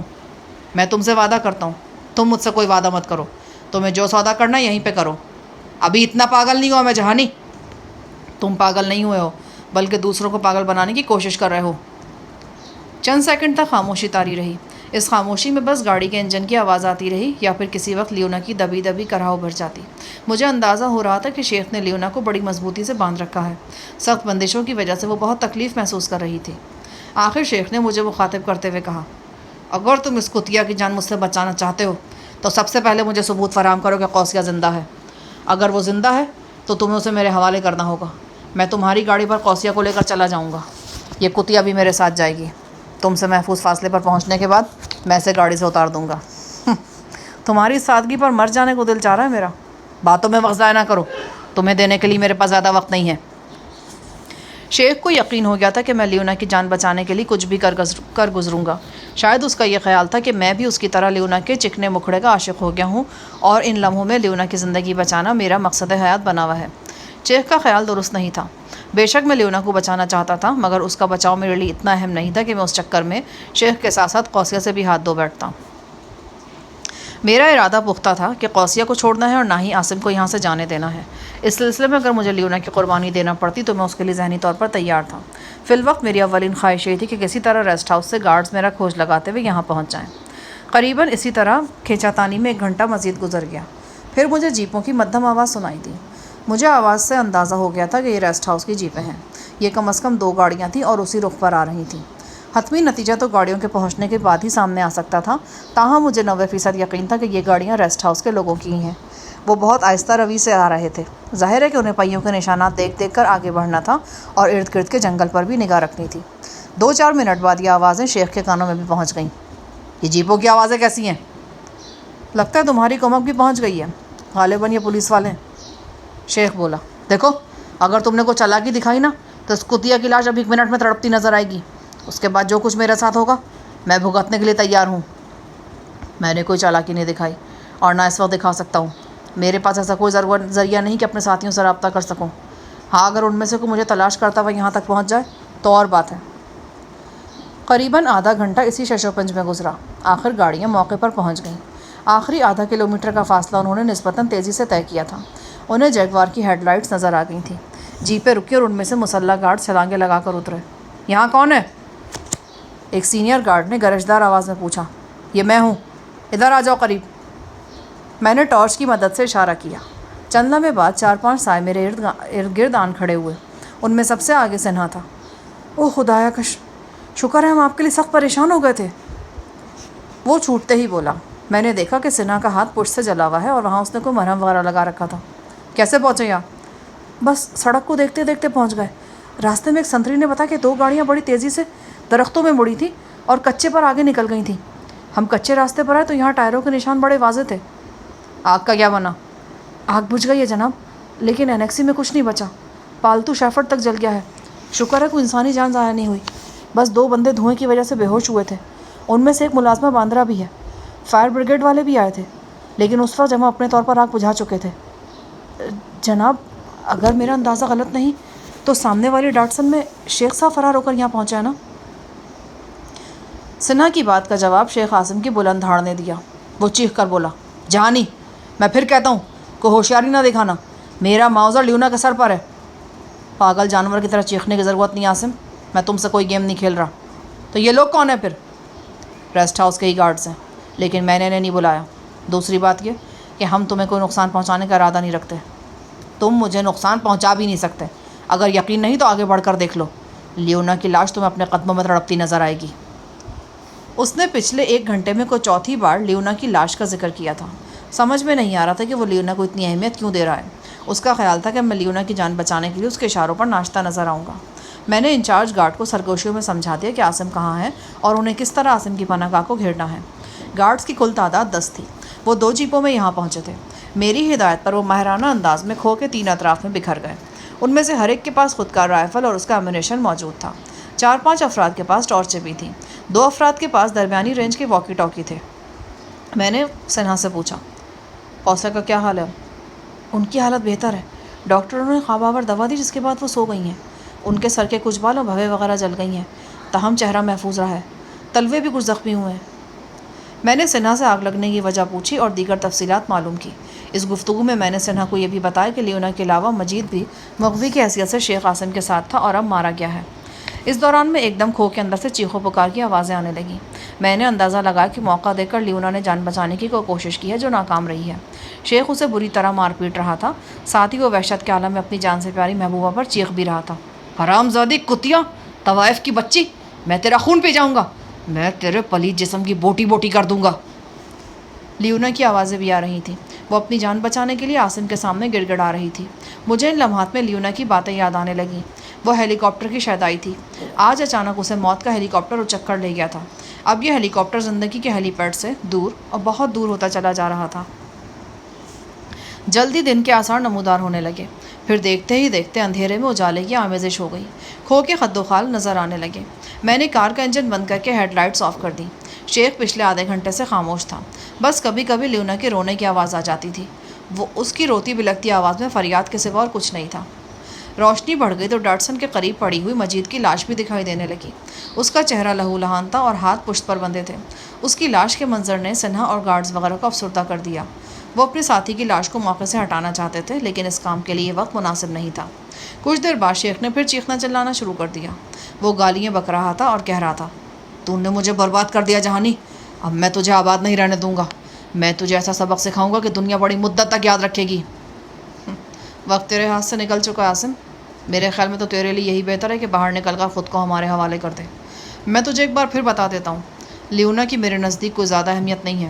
میں تم سے وعدہ کرتا ہوں، تم مجھ سے کوئی وعدہ مت کرو۔ تمہیں جو سودا کرنا ہے یہیں پہ کرو۔ ابھی اتنا پاگل نہیں ہوا میں جہانی۔ تم پاگل نہیں ہوئے ہو، بلکہ دوسروں کو پاگل بنانے کی کوشش کر رہے ہو۔ چند سیکنڈ تک خاموشی طاری رہی۔ اس خاموشی میں بس گاڑی کے انجن کی آواز آتی رہی یا پھر کسی وقت لیونا کی دبی دبی کرہ ابھر جاتی۔ مجھے اندازہ ہو رہا تھا کہ شیخ نے لیونا کو بڑی مضبوطی سے باندھ رکھا ہے۔ سخت بندشوں کی وجہ سے وہ بہت تکلیف محسوس کر رہی تھی۔ آخر شیخ نے مجھے مخاطب کرتے ہوئے کہا، اگر تم اس کتیا کی جان مجھ سے بچانا چاہتے ہو تو سب سے پہلے مجھے ثبوت فراہم کرو کہ قوسیہ زندہ ہے۔ اگر وہ زندہ ہے تو تمہیں اسے میرے حوالے کرنا ہوگا۔ میں تمہاری گاڑی پر قوسیہ کو لے کر چلا جاؤں گا۔ یہ کتیا بھی میرے ساتھ جائے گی۔ تم سے محفوظ فاصلے پر پہنچنے کے بعد میں اسے گاڑی سے اتار دوں گا۔ تمہاری سادگی پر مر جانے کو دل چاہ رہا ہے میرا۔ باتوں میں وقت ضائع نہ کرو، تمہیں دینے کے لیے میرے پاس زیادہ وقت نہیں ہے۔ شیخ کو یقین ہو گیا تھا کہ میں لیونا کی جان بچانے کے لیے کچھ بھی کر گزروں گا۔ شاید اس کا یہ خیال تھا کہ میں بھی اس کی طرح لیونا کے چکنے مکھڑے کا عاشق ہو گیا ہوں اور ان لمحوں میں لیونا کی زندگی بچانا میرا مقصد حیات بنا ہوا ہے۔ شیخ کا خیال درست نہیں تھا۔ بے شک میں لیونا کو بچانا چاہتا تھا، مگر اس کا بچاؤ میرے لیے اتنا اہم نہیں تھا کہ میں اس چکر میں شیخ کے ساتھ ساتھ قوسیہ سے بھی ہاتھ دھو بیٹھتا۔ میرا ارادہ پختہ تھا کہ قوسیہ کو چھوڑنا ہے اور نہ ہی عاصم کو یہاں سے جانے دینا ہے۔ اس سلسلے میں اگر مجھے لیونا کی قربانی دینا پڑتی تو میں اس کے لیے ذہنی طور پر تیار تھا۔ فی الوقت میری اولین خواہش یہ تھی کہ کسی طرح ریسٹ ہاؤس سے گارڈز میرا کھوج لگاتے ہوئے یہاں پہنچ جائیں۔ قریباً اسی طرح کھینچا تانی میں 1 گھنٹہ مزید گزر گیا۔ پھر مجھے جیپوں کی مدھم آواز سنائی دی۔ مجھے آواز سے اندازہ ہو گیا تھا کہ یہ ریسٹ ہاؤس کی جیپیں ہیں۔ یہ کم از کم 2 گاڑیاں تھیں اور اسی رخ پر آ رہی تھیں۔ حتمی نتیجہ تو گاڑیوں کے پہنچنے کے بعد ہی سامنے آ سکتا تھا، تاہم مجھے 90% یقین تھا کہ یہ گاڑیاں ریسٹ ہاؤس کے لوگوں کی ہی ہیں۔ وہ بہت آہستہ روی سے آ رہے تھے۔ ظاہر ہے کہ انہیں پہیوں کے نشانات دیکھ دیکھ کر آگے بڑھنا تھا اور ارد گرد کے جنگل پر بھی نگاہ رکھنی تھی۔ 2-4 منٹ بعد یہ آوازیں شیخ کے کانوں میں بھی پہنچ گئیں۔ یہ جیپوں کی آوازیں کیسی ہیں؟ لگتا ہے تمہاری کمک بھی پہنچ گئی ہے، غالباً یہ پولیس والے ہیں۔ شیخ بولا، دیکھو اگر تم نے کوئی چالاکی دکھائی نا تو اس کتیا کی لاش اب 1 منٹ میں تڑپتی نظر آئے گی۔ اس کے بعد جو کچھ میرے ساتھ ہوگا میں بھگتنے کے لیے تیار ہوں۔ میں نے کوئی چالاکی نہیں دکھائی اور نہ اس وقت دکھا سکتا ہوں۔ میرے پاس ایسا کوئی ذریعہ نہیں کہ اپنے ساتھیوں سے رابطہ کر سکوں۔ ہاں اگر ان میں سے کوئی مجھے تلاش کرتا ہوا یہاں تک پہنچ جائے تو اور بات ہے۔ قریباً آدھا گھنٹہ اسی شش و پنج میں گزرا۔ آخر گاڑیاں موقع پر پہنچ گئیں۔ آخری آدھا کلومیٹر کا فاصلہ انہوں نے نسبتاً تیزی سے طے کیا تھا۔ انہیں جیگوار کی ہیڈ لائٹس نظر آ گئی تھیں۔ جیپیں رکی اور ان میں سے مسلح گارڈ چھلانگیں لگا کر اترے۔ یہاں کون ہے؟ ایک سینئر گارڈ نے گرجدار آواز میں پوچھا۔ یہ میں ہوں، ادھر آ جاؤ قریب۔ میں نے ٹارچ کی مدد سے اشارہ کیا۔ چند لمحے بعد 4-5 سائے میرے ارد گرد آن کھڑے ہوئے۔ ان میں سب سے آگے سنہا تھا۔ اوہ خدایا کش، شکر ہے ہم آپ کے لیے سخت پریشان ہو گئے تھے۔ وہ چھوٹتے ہی بولا۔ میں نے دیکھا کہ سنہا کا ہاتھ پشت سے جلا ہوا ہے اور وہاں اس نے کوئی مرہم وغیرہ لگا رکھا تھا۔ کیسے پہنچے یہاں؟ بس سڑک کو دیکھتے دیکھتے پہنچ گئے۔ راستے میں ایک سنتری نے بتایا کہ 2 گاڑیاں بڑی تیزی سے درختوں میں مڑی تھیں اور کچے پر آگے نکل گئی تھیں۔ ہم کچے راستے پر آئے تو یہاں ٹائروں کے نشان بڑے واضح تھے۔ آگ کا کیا بنا؟ آگ بجھ گئی ہے جناب، لیکن انیکسی میں کچھ نہیں بچا۔ پالتو شیفرڈ تک جل گیا ہے۔ شکر ہے کوئی انسانی جان ضائع نہیں ہوئی۔ بس 2 بندے دھوئیں کی وجہ سے بے ہوش ہوئے تھے۔ ان میں سے ایک ملازمہ باندرا بھی ہے۔ فائر بریگیڈ والے بھی آئے تھے، لیکن اس وقت جب ہم اپنے طور پر آگ بجھا چکے تھے۔ جناب اگر میرا اندازہ غلط نہیں تو سامنے والی ڈاٹسن میں شیخ صاحب فرار ہو کر یہاں پہنچا ہے نا؟ سنہا کی بات کا جواب شیخ عاصم کی بلند دھاڑ نے دیا۔ وہ چیخ کر بولا، جہانی میں پھر کہتا ہوں کوئی ہوشیاری نہ دکھانا، میرا معاوضہ لیونا کے سر پر ہے۔ پاگل جانور کی طرح چیخنے کی ضرورت نہیں عاصم، میں تم سے کوئی گیم نہیں کھیل رہا۔ تو یہ لوگ کون ہیں پھر؟ ریسٹ ہاؤس کے ہی گارڈز ہیں، لیکن میں نے انہیں نہیں بلایا۔ دوسری بات یہ کہ ہم تمہیں کوئی نقصان پہنچانے کا ارادہ نہیں رکھتے۔ تم مجھے نقصان پہنچا بھی نہیں سکتے۔ اگر یقین نہیں تو آگے بڑھ کر دیکھ لو، لیونا کی لاش تمہیں اپنے قدموں میں تڑپتی نظر آئے گی۔ اس نے پچھلے 1 گھنٹے میں کوئی 4تھی بار لیونا کی لاش کا ذکر کیا تھا۔ سمجھ میں نہیں آ رہا تھا کہ وہ لیونا کو اتنی اہمیت کیوں دے رہا ہے۔ اس کا خیال تھا کہ میں لیونا کی جان بچانے کے لیے اس کے اشاروں پر ناچتا نظر آؤں گا۔ میں نے انچارج گارڈ کو سرگوشیوں میں سمجھا دیا کہ عاصم کہاں ہے اور انہیں کس طرح عاصم کی پناہ گاہ کو گھیرنا ہے۔ گارڈز کی کل تعداد 10 تھی۔ وہ 2 جیپوں میں یہاں پہنچے تھے۔ میری ہدایت پر وہ ماہرانہ انداز میں کھو کے 3 اطراف میں بکھر گئے۔ ان میں سے ہر ایک کے پاس خودکار رائفل اور اس کا ایمونیشن موجود تھا۔ 4-5 افراد کے پاس ٹارچیں بھی تھیں۔ 2 افراد کے پاس درمیانی رینج کے واکی ٹاکی تھے۔ میں نے سنہا سے پوچھا، فوسا کا کیا حال ہے؟ ان کی حالت بہتر ہے۔ ڈاکٹروں نے خواب آور دوا دی جس کے بعد وہ سو گئی ہیں۔ ان کے سر کے کچھ بال اور بھویں وغیرہ جل گئی ہیں، تاہم چہرہ محفوظ رہا ہے۔ تلوے بھی کچھ زخمی ہوئے ہیں۔ میں نے سنہا سے آگ لگنے کی وجہ پوچھی اور دیگر تفصیلات معلوم کی۔ اس گفتگو میں نے سنہا کو یہ بھی بتایا کہ لیونا کے علاوہ مجید بھی مغوی کی حیثیت سے شیخ عاصم کے ساتھ تھا اور اب مارا گیا ہے۔ اس دوران میں ایک دم کھو کے اندر سے چیخو پکار کی آوازیں آنے لگیں۔ میں نے اندازہ لگایا کہ موقع دے کر لیونا نے جان بچانے کی کوئی کوشش کی ہے جو ناکام رہی ہے۔ شیخ اسے بری طرح مار پیٹ رہا تھا، ساتھ ہی وہ وحشت کے عالم میں اپنی جان سے پیاری محبوبہ پر چیخ بھی رہا تھا۔ حرام زادی کتیا، طوائف کی بچی، میں تیرا خون پی جاؤں گا، میں تیرے پلید جسم کی بوٹی بوٹی کر دوں گا۔ لیونا کی آوازیں بھی آ رہی تھیں۔ وہ اپنی جان بچانے کے لیے عاصم کے سامنے گڑ گڑا رہی تھی۔ مجھے ان لمحات میں لیونا کی باتیں یاد آنے لگیں۔ وہ ہیلی کاپٹر کی شیدائی تھی۔ آج اچانک اسے موت کا ہیلی کاپٹر اچک کر لے گیا تھا۔ اب یہ ہیلی کاپٹر زندگی کے ہیلی پیڈ سے دور اور بہت دور ہوتا چلا جا رہا تھا۔ جلدی دن کے آثار نمودار ہونے لگے، پھر دیکھتے ہی دیکھتے اندھیرے میں اجالے کی آمیزش ہو گئی۔ کھو کے خد و خال نظر آنے لگے۔ میں نے کار کا انجن بند کر کے ہیڈ لائٹس آف کر دیں۔ شیخ پچھلے آدھے گھنٹے سے خاموش تھا، بس کبھی کبھی لیونا کے رونے کی آواز آ جاتی تھی۔ وہ اس کی روتی بلکتی آواز میں فریاد کے سوا اور کچھ نہیں تھا۔ روشنی بڑھ گئی تو ڈاٹسن کے قریب پڑی ہوئی مجید کی لاش بھی دکھائی دینے لگی۔ اس کا چہرہ لہو لہان تھا اور ہاتھ پشت پر بندھے تھے۔ اس کی لاش کے منظر نے سنہا اور گارڈز وغیرہ کو افسردہ کر دیا۔ وہ اپنے ساتھی کی لاش کو موقع سے ہٹانا چاہتے تھے، لیکن اس کام کے لیے یہ وقت مناسب نہیں تھا۔ کچھ دیر بعد شیخ نے پھر چیخنا چلانا شروع کر دیا۔ وہ گالیاں بک رہا تھا اور کہہ رہا تھا، تو نے مجھے برباد کر دیا جہانی، اب میں تجھے آباد نہیں رہنے دوں گا۔ میں تجھے ایسا سبق سکھاؤں گا کہ دنیا بڑی مدت تک یاد رکھے گی۔ وقت تیرے ہاتھ سے نکل چکا عاصم، میرے خیال میں تو تیرے لیے یہی بہتر ہے کہ باہر نکل کر خود کو ہمارے حوالے کر دے۔ میں تجھے ایک بار پھر بتا دیتا ہوں، لیونا کی میرے نزدیک کوئی زیادہ اہمیت نہیں ہے۔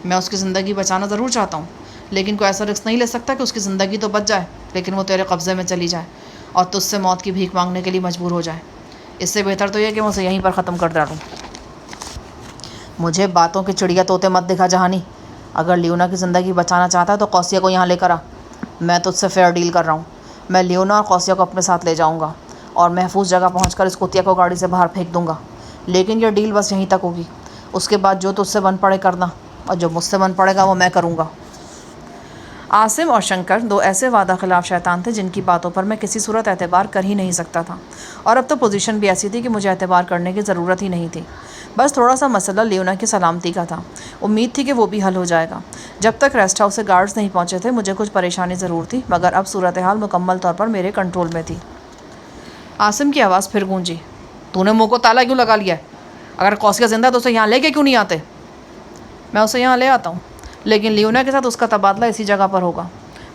میں اس کی زندگی بچانا ضرور چاہتا ہوں، لیکن کوئی ایسا رسک نہیں لے سکتا کہ اس کی زندگی تو بچ جائے لیکن وہ تیرے قبضے میں چلی جائے اور تجھ سے موت کی بھیک مانگنے کے لیے مجبور ہو جائے۔ اس سے بہتر تو یہ کہ میں اسے یہیں پر ختم کر ڈالوں۔ مجھے باتوں کے چڑیا طوطے مت دکھا جہانی۔ اگر لیونا کی زندگی بچانا چاہتا ہے تو قوسیہ کو یہاں لے کر آ۔ میں تجھ سے فیئر ڈیل کر رہا ہوں۔ میں لیونا اور قوسیہ کو اپنے ساتھ لے جاؤں گا اور محفوظ جگہ پہنچ کر اس کتیا کو گاڑی سے باہر پھینک دوں گا، لیکن یہ ڈیل بس یہیں تک ہوگی۔ اس کے بعد جو تجھ سے بن پڑے کرنا، اور جو مجھ سے بن پڑے گا وہ میں کروں گا۔ عاصم اور شنکر دو ایسے وعدہ خلاف شیطان تھے جن کی باتوں پر میں کسی صورت اعتبار کر ہی نہیں سکتا تھا، اور اب تو پوزیشن بھی ایسی تھی کہ مجھے اعتبار کرنے کی ضرورت ہی نہیں تھی۔ بس تھوڑا سا مسئلہ لیونا کی سلامتی کا تھا۔ امید تھی کہ وہ بھی حل ہو جائے گا۔ جب تک ریسٹ ہاؤس سے گارڈز نہیں پہنچے تھے مجھے کچھ پریشانی ضرور تھی، مگر اب صورتحال مکمل طور پر میرے کنٹرول میں تھی۔ عاصم کی آواز پھر گونجی، تو نے منہ کو تالا کیوں لگا لیا ہے؟ اگر قوسیہ زندہ ہے تو اسے یہاں لے کے کیوں نہیں آتے؟ میں اسے یہاں لے آتا ہوں، لیکن لیونا کے ساتھ اس کا تبادلہ اسی جگہ پر ہوگا۔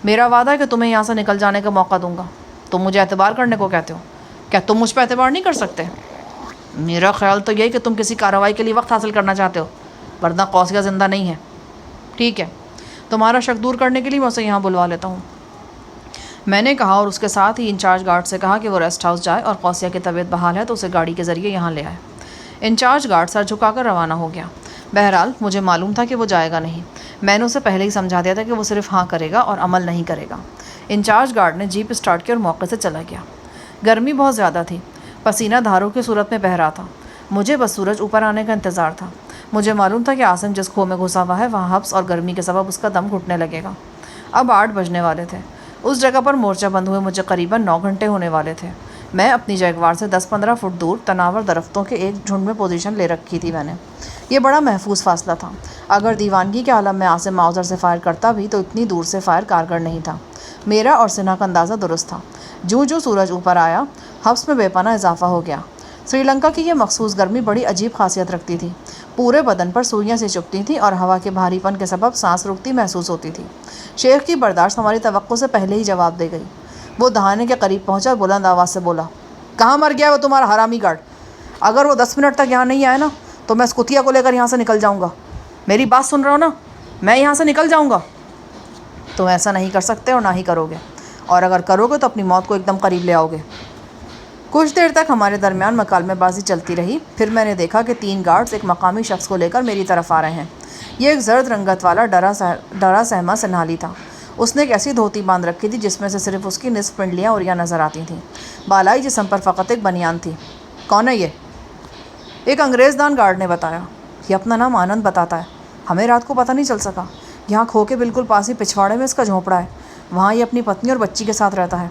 میرا وعدہ ہے کہ تمہیں یہاں سے نکل جانے کا موقع دوں گا۔ تم مجھے اعتبار کرنے کو کہتے ہو، کیا تم مجھ پہ اعتبار نہیں کر سکتے؟ میرا خیال تو یہی کہ تم کسی کارروائی کے لیے وقت حاصل کرنا چاہتے ہو، ورنہ قوسیہ زندہ نہیں ہے۔ ٹھیک ہے، تمہارا شک دور کرنے کے لیے میں اسے یہاں بلوا لیتا ہوں، میں نے کہا، اور اس کے ساتھ ہی انچارج گارڈ سے کہا کہ وہ ریسٹ ہاؤس جائے اور قوسیہ کی طبیعت بحال ہے تو اسے گاڑی کے ذریعے یہاں لے آئے۔ انچارج گارڈ سر جھکا کر روانہ ہو گیا۔ بہرحال مجھے معلوم تھا کہ وہ جائے گا نہیں۔ میں نے اسے پہلے ہی سمجھا دیا تھا کہ وہ صرف ہاں کرے گا اور عمل نہیں کرے گا۔ انچارج گارڈ نے جیپ اسٹارٹ کی اور موقع سے چلا گیا۔ گرمی بہت زیادہ تھی، پسینہ دھاروں کی صورت میں بہہ رہا تھا۔ مجھے بس سورج اوپر آنے کا انتظار تھا۔ مجھے معلوم تھا کہ عاصم جس کھو میں گھسا ہوا ہے وہاں حبس اور گرمی کے سبب اس کا دم گھٹنے لگے گا۔ اب 8 بجنے والے تھے۔ اس جگہ پر مورچہ بند ہوئے مجھے قریباً 9 گھنٹے ہونے والے تھے۔ میں اپنی جیگوار سے 10-15 فٹ دور تناور درختوں کے ایک جھنڈ میں پوزیشن لے رکھی تھی میں نے۔ یہ بڑا محفوظ فاصلہ تھا۔ اگر دیوانگی کے عالم میں عاصم ماؤزر سے فائر کرتا بھی تو اتنی دور سے فائر کارگر نہیں تھا۔ میرا اور سنہا کا اندازہ درست تھا۔ جو سورج اوپر آیا، حبس میں بے پناہ اضافہ ہو گیا۔ سری لنکا کی یہ مخصوص گرمی بڑی عجیب خاصیت رکھتی تھی۔ پورے بدن پر سوئیاں سی چبھتی تھیں اور ہوا کے بھاری پن کے سبب سانس رکتی محسوس ہوتی تھی۔ شیخ کی برداشت ہماری توقع سے پہلے ہی جواب دے گئی۔ وہ دہانے کے قریب پہنچا اور بلند آواز سے بولا، کہاں مر گیا ہے وہ تمہارا حرامی گارڈ؟ اگر وہ 10 منٹ تک یہاں نہیں آئے نا تو میں اس کتیا کو لے کر یہاں سے نکل جاؤں گا۔ میری بات سن رہا ہو نا؟ میں یہاں سے نکل جاؤں گا۔ تم ایسا نہیں کر سکتے اور نہ ہی کرو گے، اور اگر کرو گے تو اپنی موت کو ایک دم قریب لے آؤ گے۔ کچھ دیر تک ہمارے درمیان مکالمے بازی چلتی رہی۔ پھر میں نے دیکھا کہ 3 گارڈز ایک مقامی شخص کو لے کر میری طرف آ رہے ہیں۔ یہ ایک زرد رنگت والا ڈرا سہما سنہالی تھا۔ اس نے ایک ایسی دھوتی باندھ رکھی تھی جس میں سے صرف اس کی نصف پنڈلیاں اڑیاں نظر آتی تھیں۔ بالائی جسم پر فقط ایک بنیان تھی۔ کون ہے یہ؟ ایک انگریز دان گارڈ نے بتایا۔ یہ اپنا نام آنند بتاتا ہے۔ ہمیں رات کو پتہ نہیں چل سکا۔ یہاں کھو کے بالکل پاس ہی پچھواڑے میں اس کا جھونپڑا ہے۔ وہاں یہ اپنی پتنی اور بچی کے ساتھ رہتا ہے۔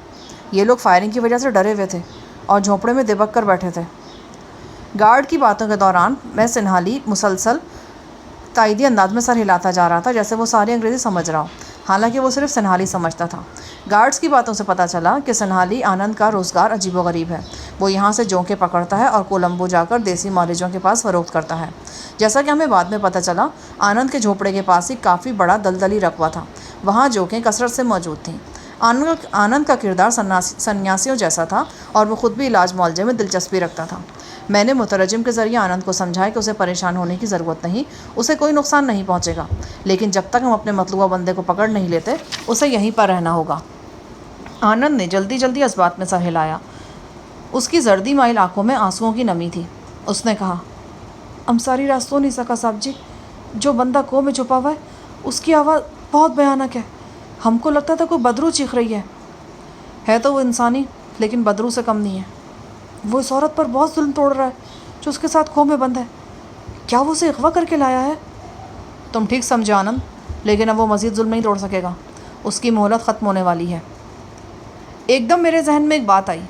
یہ لوگ فائرنگ کی وجہ سے ڈرے ہوئے تھے اور جھونپڑے میں دبک کر بیٹھے تھے۔ گارڈ کی باتوں کے دوران میں سنہالی مسلسل تائیدی انداز میں سر ہلاتا جا رہا تھا جیسے وہ ساری انگریزی سمجھ رہا ہو، حالانکہ وہ صرف سنہالی سمجھتا تھا۔ گارڈز کی باتوں سے پتہ چلا کہ سنہالی آنند کا روزگار عجیب و غریب ہے۔ وہ یہاں سے جونکے پکڑتا ہے اور کولمبو جا کر دیسی مالجوں کے پاس فروخت کرتا ہے۔ جیسا کہ ہمیں بعد میں پتہ چلا، آنند کے جھونپڑے کے پاس ہی کافی بڑا دلدلی رقبہ تھا۔ وہاں جوکیں کثرت سے موجود تھیں۔ آنند کا کردار سنیاسیوں جیسا تھا اور وہ خود بھی علاج معالجے میں دلچسپی رکھتا تھا۔ میں نے مترجم کے ذریعے آنند کو سمجھایا کہ اسے پریشان ہونے کی ضرورت نہیں، اسے کوئی نقصان نہیں پہنچے گا، لیکن جب تک ہم اپنے مطلوبہ بندے کو پکڑ نہیں لیتے اسے یہیں پر رہنا ہوگا۔ آنند نے جلدی اس بات میں سر ہلایا۔ اس کی زردی مائل آنکھوں میں آنسوؤں کی نمی تھی۔ اس نے کہا، ہم ساری رات سو نہیں سکا صاحب جی۔ جو بندہ کوہ میں چھپا ہوا ہے اس کی آواز بہت بھیانک ہے۔ ہم کو لگتا تھا کوئی بدرو چیخ رہی ہے تو وہ انسانی، لیکن بدرو سے کم نہیں ہے۔ وہ اس عورت پر بہت ظلم توڑ رہا ہے جو اس کے ساتھ کھو میں بند ہے۔ کیا وہ اسے اغوا کر کے لایا ہے؟ تم ٹھیک سمجھے آنند، لیکن اب وہ مزید ظلم نہیں توڑ سکے گا۔ اس کی مہلت ختم ہونے والی ہے۔ ایک دم میرے ذہن میں ایک بات آئی،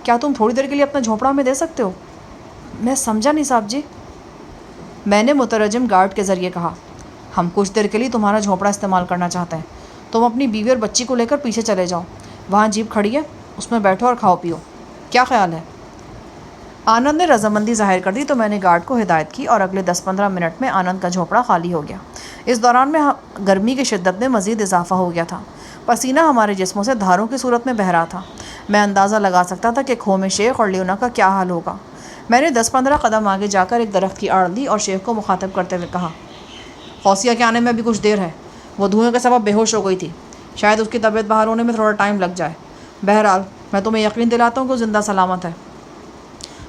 کیا تم تھوڑی دیر کے لیے اپنا جھونپڑا ہمیں دے سکتے ہو؟ میں سمجھا نہیں صاحب جی۔ میں نے مترجم گارڈ کے ذریعے کہا، ہم کچھ دیر کے لیے تمہارا جھونپڑا استعمال کرنا چاہتے ہیں۔ تم اپنی بیوی اور بچی کو لے کر پیچھے چلے جاؤ، وہاں جیپ کھڑی ہے، اس میں بیٹھو اور کھاؤ پیو۔ کیا خیال ہے؟ آنند نے رضامندی ظاہر کر دی تو میں نے گارڈ کو ہدایت کی اور اگلے 10-15 منٹ میں آنند کا جھونپڑا خالی ہو گیا۔ اس دوران میں گرمی کی شدت میں مزید اضافہ ہو گیا تھا۔ پسینہ ہمارے جسموں سے دھاروں کی صورت میں بہہ رہا تھا۔ میں اندازہ لگا سکتا تھا کہ کھو میں شیخ اور لیونا کا کیا حال ہوگا۔ میں نے 10-15 قدم آگے جا کر ایک درخت کی آڑ لی اور شیخ کو مخاطب کرتے ہوئے کہا، قوسیہ کے آنے میں ابھی کچھ دیر ہے۔ وہ دھوئیں کے سبب بے ہوش ہو گئی تھی، شاید اس کی طبیعت بحال ہونے میں تھوڑا ٹائم لگ جائے۔ بہرحال میں تمہیں یقین دلاتا ہوں کہ وہ زندہ سلامت ہے،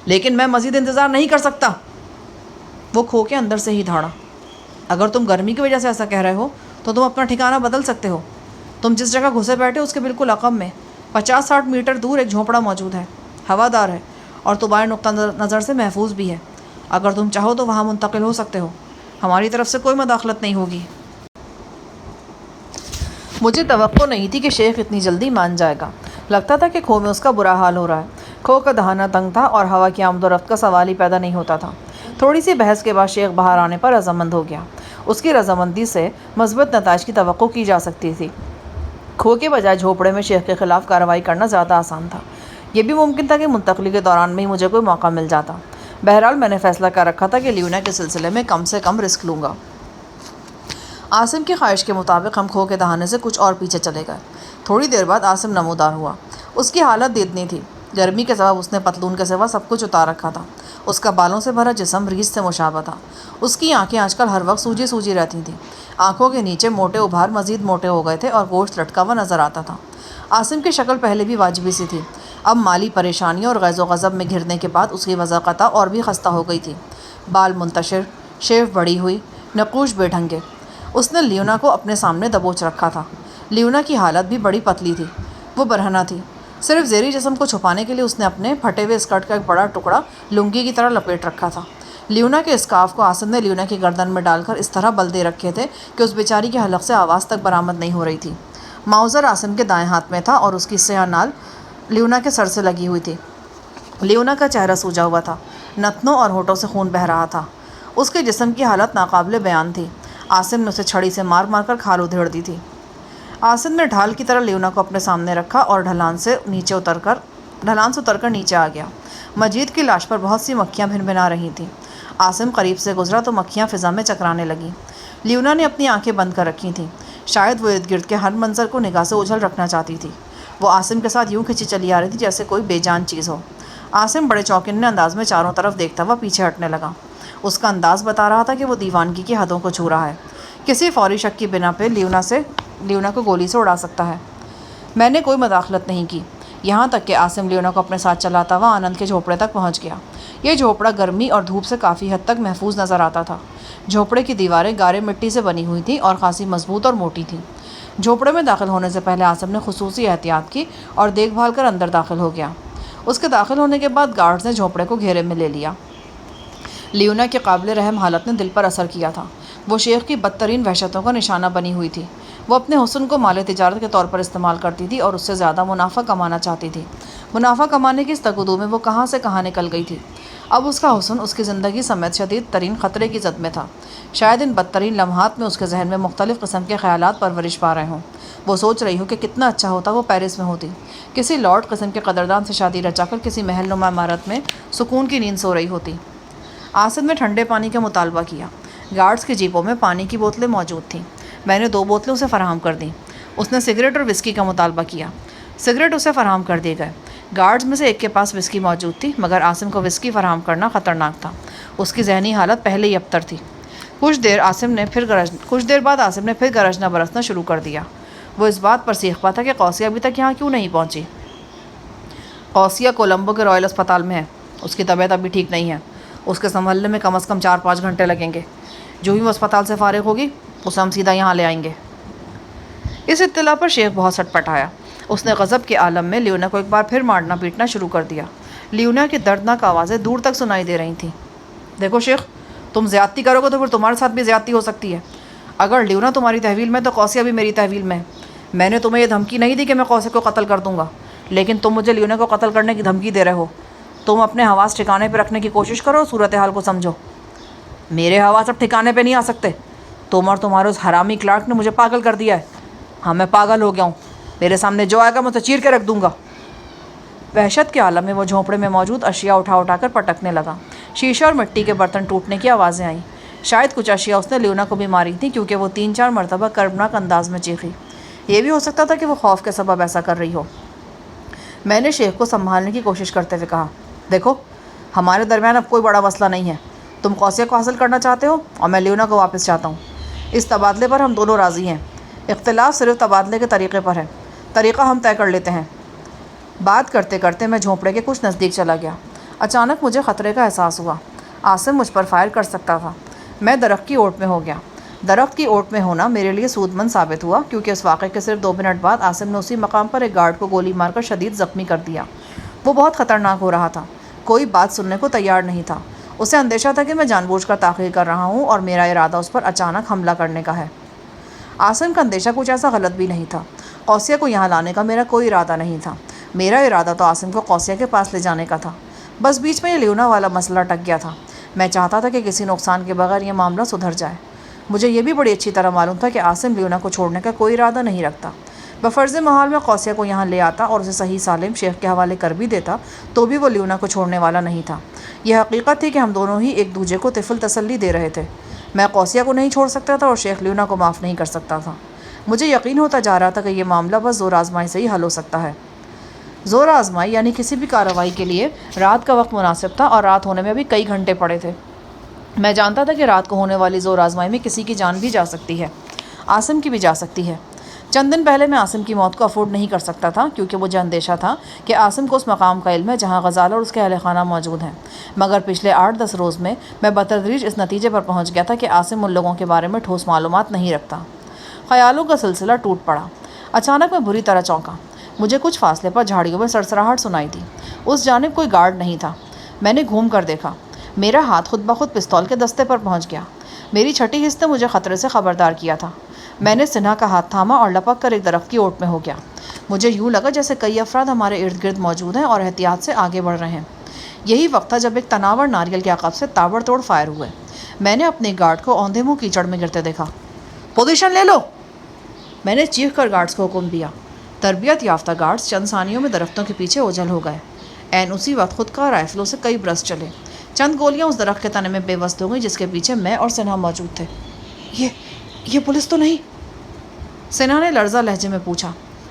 لیکن میں مزید انتظار نہیں کر سکتا۔ وہ کھو کے اندر سے ہی دھاڑا۔ اگر تم گرمی کی وجہ سے ایسا کہہ رہے ہو تو تم اپنا ٹھکانہ بدل سکتے ہو۔ تم جس جگہ گھسے بیٹھے اس کے بالکل عقب میں 50-60 میٹر دور ایک جھونپڑا موجود ہے، ہوادار ہے اور تمہارے نقطہ نظر سے محفوظ بھی ہے۔ اگر تم چاہو تو وہاں منتقل ہو سکتے ہو، ہماری طرف سے کوئی مداخلت نہیں ہوگی۔ مجھے توقع نہیں تھی کہ شیخ اتنی جلدی مان جائے گا۔ لگتا تھا کہ کھو میں اس کا برا حال ہو رہا ہے۔ کھو کا دہانہ تنگ تھا اور ہوا کی آمد و رفت کا سوال ہی پیدا نہیں ہوتا تھا۔ تھوڑی سی بحث کے بعد شیخ باہر آنے پر رضامند ہو گیا۔ اس کی رضامندی سے مثبت نتائج کی توقع کی جا سکتی تھی۔ کھو کے بجائے جھوپڑے میں شیخ کے خلاف کارروائی کرنا زیادہ آسان تھا۔ یہ بھی ممکن تھا کہ منتقلی کے دوران میں ہی مجھے کوئی موقع مل جاتا۔ بہرحال میں نے فیصلہ کر رکھا تھا کہ لیونا کے سلسلے میں کم سے کم رسک لوں گا۔ عاصم کی خواہش کے مطابق ہم کھو کے دہانے سے کچھ اور پیچھے چلے گئے۔ تھوڑی دیر بعد عاصم نمودار ہوا۔ اس کی حالت دیدنی تھی۔ گرمی کے سبب اس نے پتلون کے سوا سب کچھ اتار رکھا تھا۔ اس کا بالوں سے بھرا جسم ریچھ سے مشابہ تھا۔ اس کی آنکھیں آج کل ہر وقت سوجی سوجی رہتی تھیں۔ آنکھوں کے نیچے موٹے ابھار مزید موٹے ہو گئے تھے اور گوشت لٹکا ہوا نظر آتا تھا۔ عاصم کی شکل پہلے بھی واجبی سی تھی، اب مالی پریشانیوں اور غیظ و غضب میں گھرنے کے بعد اس کی وضع قطع اور بھی خستہ ہو گئی تھی۔ بال منتشر، شیو بڑھی ہوئی، نقوش بے ڈھنگے۔ اس نے لیونا کو اپنے سامنے دبوچ رکھا تھا۔ لیونا کی حالت بھی بڑی پتلی تھی، وہ برہنہ تھی۔ صرف زیریں جسم کو چھپانے کے لیے اس نے اپنے پھٹے ہوئے اسکرٹ کا ایک بڑا ٹکڑا لنگی کی طرح لپیٹ رکھا تھا۔ لیونا کے اسکارف کو عاصم نے لیونا کی گردن میں ڈال کر اس طرح بل دے رکھے تھے کہ اس بیچاری کے حلق سے آواز تک برآمد نہیں ہو رہی تھی۔ ماؤزر عاصم کے دائیں ہاتھ میں تھا اور اس کی سیاہ نال لیونا کے سر سے لگی ہوئی تھی۔ لیونا کا چہرہ سوجا ہوا تھا، نتنوں اور ہونٹوں سے خون بہہ رہا تھا۔ اس کے جسم کی حالت ناقابل بیان تھی۔ عاصم نے اسے چھڑی سے مار مار کر کھال ادھیڑ دی تھی۔ عاصم نے ڈھال کی طرح لیونا کو اپنے سامنے رکھا اور ڈھلان سے اتر کر نیچے آ گیا۔ مجید کی لاش پر بہت سی مکھیاں بھن بھنا رہی تھیں۔ عاصم قریب سے گزرا تو مکھیاں فضا میں چکرانے لگیں۔ لیونا نے اپنی آنکھیں بند کر رکھی تھیں، شاید وہ ارد گرد کے ہر منظر کو نگاہ سے اجھل رکھنا چاہتی تھی۔ وہ عاصم کے ساتھ یوں کھنچی چلی آ رہی تھی جیسے کوئی بے جان چیز ہو۔ عاصم بڑے چوکنے انداز میں چاروں طرف دیکھتا ہوا پیچھے ہٹنے لگا۔ اس کا انداز بتا رہا تھا کہ وہ دیوانگی کی حدوں کو چھو رہا ہے، کسی فوری شک کی بنا پہ لیونا کو گولی سے اڑا سکتا ہے۔ میں نے کوئی مداخلت نہیں کی، یہاں تک کہ عاصم لیونا کو اپنے ساتھ چلاتا ہوا آنند کے جھوپڑے تک پہنچ گیا۔ یہ جھوپڑا گرمی اور دھوپ سے کافی حد تک محفوظ نظر آتا تھا۔ جھوپڑے کی دیواریں گارے مٹی سے بنی ہوئی تھیں اور خاصی مضبوط اور موٹی تھیں۔ جھوپڑے میں داخل ہونے سے پہلے عاصم نے خصوصی احتیاط کی اور دیکھ بھال کر اندر داخل ہو گیا۔ اس کے داخل ہونے کے بعد گارڈز نے جھوپڑے کو گھیرے میں لے لیا۔ لیونا کی قابل رحم حالت نے دل پر اثر کیا تھا۔ وہ شیخ کی بدترین وحشتوں کا نشانہ بنی ہوئی تھی۔ وہ اپنے حسن کو مال تجارت کے طور پر استعمال کرتی تھی اور اس سے زیادہ منافع کمانا چاہتی تھی۔ منافع کمانے کی اس تگدو میں وہ کہاں سے کہاں نکل گئی تھی۔ اب اس کا حسن اس کی زندگی سمیت شدید ترین خطرے کی زد میں تھا۔ شاید ان بدترین لمحات میں اس کے ذہن میں مختلف قسم کے خیالات پرورش پا رہے ہوں۔ وہ سوچ رہی ہو کہ کتنا اچھا ہوتا وہ پیرس میں ہوتی، کسی لارڈ قسم کے قدردان سے شادی رچا کر کسی محل نما عمارت میں سکون کی نیند سو رہی ہوتی۔ عاصم نے ٹھنڈے پانی کا مطالبہ کیا۔ گارڈز کی جیپوں میں پانی کی بوتلیں موجود تھیں۔ میں نے 2 بوتلیں اسے فراہم کر دیں۔ اس نے سگریٹ اور وسکی کا مطالبہ کیا۔ سگریٹ اسے فراہم کر دیے گئے۔ گارڈز میں سے ایک کے پاس وسکی موجود تھی، مگر عاصم کو وسکی فراہم کرنا خطرناک تھا۔ اس کی ذہنی حالت پہلے ہی ابتر تھی۔ کچھ دیر بعد عاصم نے پھر گرجنا برسنا شروع کر دیا۔ وہ اس بات پر سیخ پا تھا کہ قوسیہ ابھی تک یہاں کیوں نہیں پہنچی۔ قوسیہ کولمبو کے رائل اسپتال میں ہے۔ اس کی طبیعت ابھی ٹھیک نہیں ہے۔ اس کے سنبھلنے میں کم از کم 4-5 گھنٹے لگیں گے۔ جو ہی وہ اسپتال سے فارغ ہوگی اسے ہم سیدھا یہاں لے آئیں گے۔ اس اطلاع پر شیخ بہت سٹ آیا۔ اس نے غضب کے عالم میں لیونا کو ایک بار پھر مارنا پیٹنا شروع کر دیا۔ لیونا کی دردناک آوازیں دور تک سنائی دے رہی تھیں۔ دیکھو شیخ، تم زیادتی کرو گے تو پھر تمہارے ساتھ بھی زیادتی ہو سکتی ہے۔ اگر لیونا تمہاری تحویل میں تو قوسیہ بھی میری تحویل میں ہے۔ میں نے تمہیں یہ دھمکی نہیں دی کہ میں قوسیہ کو قتل کر دوں گا، لیکن تم مجھے لیونا کو قتل کرنے کی دھمکی دے رہے ہو۔ تم اپنے حواس ٹھکانے پہ رکھنے کی کوشش کرو اور صورتحال کو سمجھو۔ میرے حواس اب ٹھکانے پہ نہیں آ سکتے۔ تم اور تمہارے اس حرامی کلارک نے مجھے پاگل کر دیا ہے۔ ہاں، میں پاگل ہو گیا ہوں۔ میرے سامنے جو آئے گا میں اسے چیر کے رکھ دوں گا۔ وحشت کے عالم میں وہ جھونپڑے میں موجود اشیاء اٹھا کر پٹکنے لگا۔ شیشہ اور مٹی کے برتن ٹوٹنے کی آوازیں آئیں۔ شاید کچھ اشیاء اس نے لیونا کو بھی ماری تھیں، کیونکہ وہ 3-4 مرتبہ کربناک انداز میں چیخی۔ یہ بھی ہو سکتا تھا کہ وہ خوف کے سبب ایسا کر رہی ہو۔ میں نے شیخ کو سنبھالنے کی کوشش کرتے ہوئے کہا، دیکھو، ہمارے درمیان اب کوئی بڑا مسئلہ نہیں ہے۔ تم قوسیہ کو حاصل کرنا چاہتے ہو اور میں لیونا کو واپس چاہتا ہوں۔ اس تبادلے پر ہم دونوں راضی ہیں۔ اختلاف صرف تبادلے کے طریقے پر ہے، طریقہ ہم طے کر لیتے ہیں۔ بات کرتے کرتے میں جھونپڑے کے کچھ نزدیک چلا گیا۔ اچانک مجھے خطرے کا احساس ہوا۔ عاصم مجھ پر فائر کر سکتا تھا۔ میں درخت کی اوٹ میں ہو گیا۔ درخت کی اوٹ میں ہونا میرے لیے سود مند ثابت ہوا، کیونکہ اس واقعے کے صرف 2 منٹ بعد عاصم نے اسی مقام پر ایک گارڈ کو گولی مار کر شدید زخمی کر دیا۔ وہ بہت خطرناک ہو رہا تھا، کوئی بات سننے کو تیار نہیں تھا۔ اسے اندیشہ تھا کہ میں جان بوجھ کر تاخیر کر رہا ہوں اور میرا ارادہ اس پر اچانک حملہ کرنے کا ہے۔ عاصم کا اندیشہ کچھ ایسا غلط بھی نہیں تھا۔ قوسیہ کو یہاں لانے کا میرا کوئی ارادہ نہیں تھا۔ میرا ارادہ تو عاصم کو قوسیہ کے پاس لے جانے کا تھا۔ بس بیچ میں یہ لیونا والا مسئلہ ٹک گیا تھا۔ میں چاہتا تھا کہ کسی نقصان کے بغیر یہ معاملہ سدھر جائے۔ مجھے یہ بھی بڑی اچھی طرح معلوم تھا کہ عاصم لیونا کو چھوڑنے کا کوئی ارادہ نہیں رکھتا۔ بفرض محال میں قوسیہ کو یہاں لے آتا اور اسے صحیح سالم شیخ کے حوالے کر بھی دیتا تو بھی وہ لیونا کو چھوڑنے والا نہیں تھا۔ یہ حقیقت تھی کہ ہم دونوں ہی ایک دوسرے کو طفل تسلی دے رہے تھے۔ میں قوسیہ کو نہیں چھوڑ سکتا تھا اور شیخ لیونا کو معاف نہیں کر سکتا تھا۔ مجھے یقین ہوتا جا رہا تھا کہ یہ معاملہ بس زور آزمائی سے ہی حل ہو سکتا ہے۔ زور آزمائی یعنی کسی بھی کارروائی کے لیے رات کا وقت مناسب تھا اور رات ہونے میں بھی کئی گھنٹے پڑے تھے۔ میں جانتا تھا کہ رات کو ہونے والی زور آزمائی میں کسی کی جان بھی جا سکتی ہے، عاصم کی بھی جا سکتی ہے۔ چند دن پہلے میں عاصم کی موت کو افورڈ نہیں کر سکتا تھا، کیونکہ مجھے اندیشہ تھا کہ عاصم کو اس مقام کا علم ہے جہاں غزالہ اور اس کے اہل خانہ موجود ہیں۔ مگر پچھلے 8-10 روز میں بتدریج اس نتیجے پر پہنچ گیا تھا کہ عاصم ان لوگوں کے بارے میں ٹھوس معلومات نہیں رکھتا۔ خیالوں کا سلسلہ ٹوٹ پڑا۔ اچانک میں بری طرح چونکا۔ مجھے کچھ فاصلے پر جھاڑیوں میں سرسراہٹ سنائی دی۔ اس جانب کوئی گارڈ نہیں تھا۔ میں نے گھوم کر دیکھا۔ میرا ہاتھ خود بخود پستول کے دستے پر پہنچ گیا۔ میری چھٹی حس نے مجھے خطرے سے خبردار کیا تھا۔ میں نے سنہا کا ہاتھ تھاما اور لپک کر ایک درخت کی اوٹ میں ہو گیا۔ مجھے یوں لگا جیسے کئی افراد ہمارے ارد گرد موجود ہیں اور احتیاط سے آگے بڑھ رہے ہیں۔ یہی وقت تھا جب ایک تناور ناریل کے عقب سے تابڑ توڑ فائر ہوئے۔ میں نے اپنے گارڈ کو اوندھے منہ کیچڑ میں گرتے دیکھا۔ پوزیشن لے لو، میں نے چیخ کر گارڈز کو حکم دیا۔ تربیت یافتہ گارڈز چند ثانیوں میں درختوں کے پیچھے اوجھل ہو گئے۔ عین اسی وقت خود کا رائفلوں سے کئی برس چلے۔ چند گولیاں اس درخت کے تنے میں بے وسط ہو گئیں جس کے پیچھے میں اور سنہا موجود تھے۔ یہ پولیس تو نہیں؟ سنہا نے لرزا لہجے میں پوچھا۔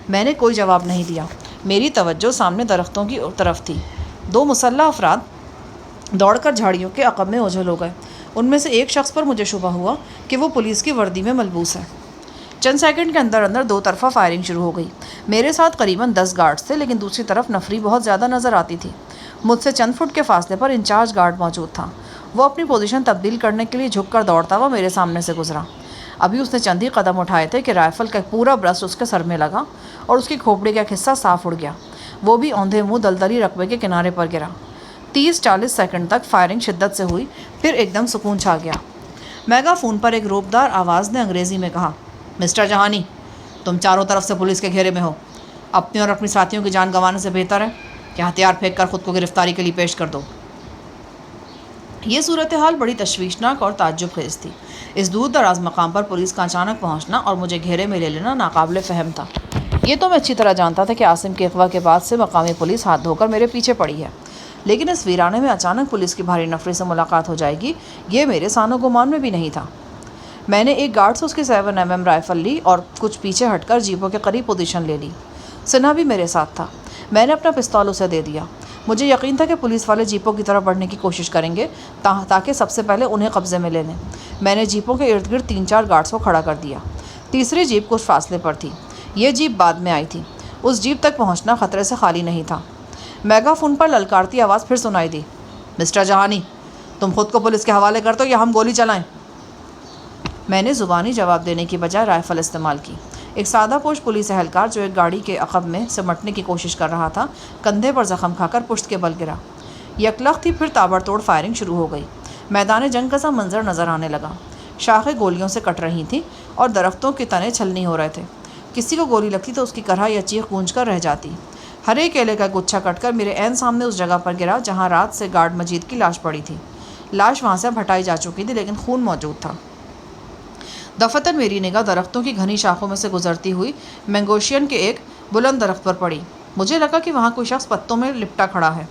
میں نے کوئی جواب نہیں دیا۔ میری توجہ سامنے درختوں کی طرف تھی۔ 2 مسلح افراد دوڑ کر جھاڑیوں کے عقب میں اوجھل ہو گئے۔ ان میں سے ایک شخص پر مجھے شبہ ہوا کہ وہ پولیس کی وردی میں ملبوس ہے۔ چند سیکنڈ کے اندر 2 طرفہ فائرنگ شروع ہو گئی۔ میرے ساتھ قریباً 10 گارڈز تھے، لیکن دوسری طرف نفری بہت زیادہ نظر آتی تھی۔ مجھ سے چند فٹ کے فاصلے پر انچارج گارڈ موجود تھا۔ وہ اپنی پوزیشن تبدیل کرنے کے لیے جھک کر دوڑتا ہوا میرے سامنے سے گزرا۔ ابھی اس نے چند ہی قدم اٹھائے تھے کہ رائفل کا پورا برسٹ اس کے سر میں لگا اور اس کی کھوپڑی کا ایک حصہ صاف اڑ گیا۔ وہ بھی اوندھے منہ دلدلی رقبے کے کنارے پر گرا۔ 30-40 سیکنڈ تک فائرنگ شدت سے ہوئی، پھر ایک دم سکون چھا گیا۔ میگا فون پر ایک روبدار آواز نے انگریزی میں کہا، مسٹر جہانی، تم چاروں طرف سے پولیس کے گھیرے میں ہو۔ اپنی اور اپنی ساتھیوں کی جان گنوانے سے بہتر ہے کہ ہتھیار پھینک کر خود کو گرفتاری کے لیے پیش کر دو۔ یہ صورتحال بڑی تشویشناک اور تعجب خیز تھی۔ اس دور دراز مقام پر پولیس کا اچانک پہنچنا اور مجھے گھیرے میں لے لینا ناقابل فہم تھا۔ یہ تو میں اچھی طرح جانتا تھا کہ عاصم کے اغوا کے بعد سے مقامی پولیس ہاتھ دھو کر میرے پیچھے پڑی ہے، لیکن اس ویرانے میں اچانک پولیس کی بھاری نفری سے ملاقات ہو جائے گی، یہ میرے سان و گمان میں بھی نہیں تھا۔ میں نے ایک گارڈ سے اس کی 7mm رائفل لی اور کچھ پیچھے ہٹ کر جیپوں کے قریب پوزیشن لے لی۔ سنہا بھی میرے ساتھ تھا۔ میں نے اپنا پستول اسے دے دیا۔ مجھے یقین تھا کہ پولیس والے جیپوں کی طرف بڑھنے کی کوشش کریں گے تاکہ سب سے پہلے انہیں قبضے میں لے لیں۔ میں نے جیپوں کے ارد گرد 3-4 گارڈز کو کھڑا کر دیا۔ تیسری جیپ کچھ فاصلے پر تھی۔ یہ جیپ بعد میں آئی تھی۔ اس جیپ تک پہنچنا خطرے سے خالی نہیں تھا۔ میگا فون پر للکارتی آواز پھر سنائی دی، مسٹر جہانی، تم خود کو پولیس کے حوالے کر دو یا ہم گولی چلائیں؟ میں نے زبانی جواب دینے کی بجائے رائفل استعمال کی۔ ایک سادہ پوش پولیس اہلکار جو ایک گاڑی کے عقب میں سمٹنے کی کوشش کر رہا تھا، کندھے پر زخم کھا کر پشت کے بل گرا۔ یکلخت ہی پھر تابڑ توڑ فائرنگ شروع ہو گئی۔ میدان جنگ کا سا منظر نظر آنے لگا۔ شاخیں گولیوں سے کٹ رہی تھیں اور درختوں کے تنے چھلنی ہو رہے تھے۔ کسی کو گولی لگتی تو اس کی کرہ یا چیخ گونج کر رہ جاتی۔ ہرے کیلے کا گچھا کٹ کر میرے عین سامنے اس جگہ پر گرا جہاں رات سے گارڈ مجید کی لاش پڑی تھی۔ لاش وہاں سے ہٹائی جا چکی تھی، لیکن خون موجود تھا۔ دفتر میری نگاہ درختوں کی گھنی شاخوں میں سے گزرتی ہوئی مینگوشین کے ایک بلند درخت پر پڑی۔ مجھے لگا کہ وہاں کوئی شخص پتوں میں لپٹا کھڑا ہے۔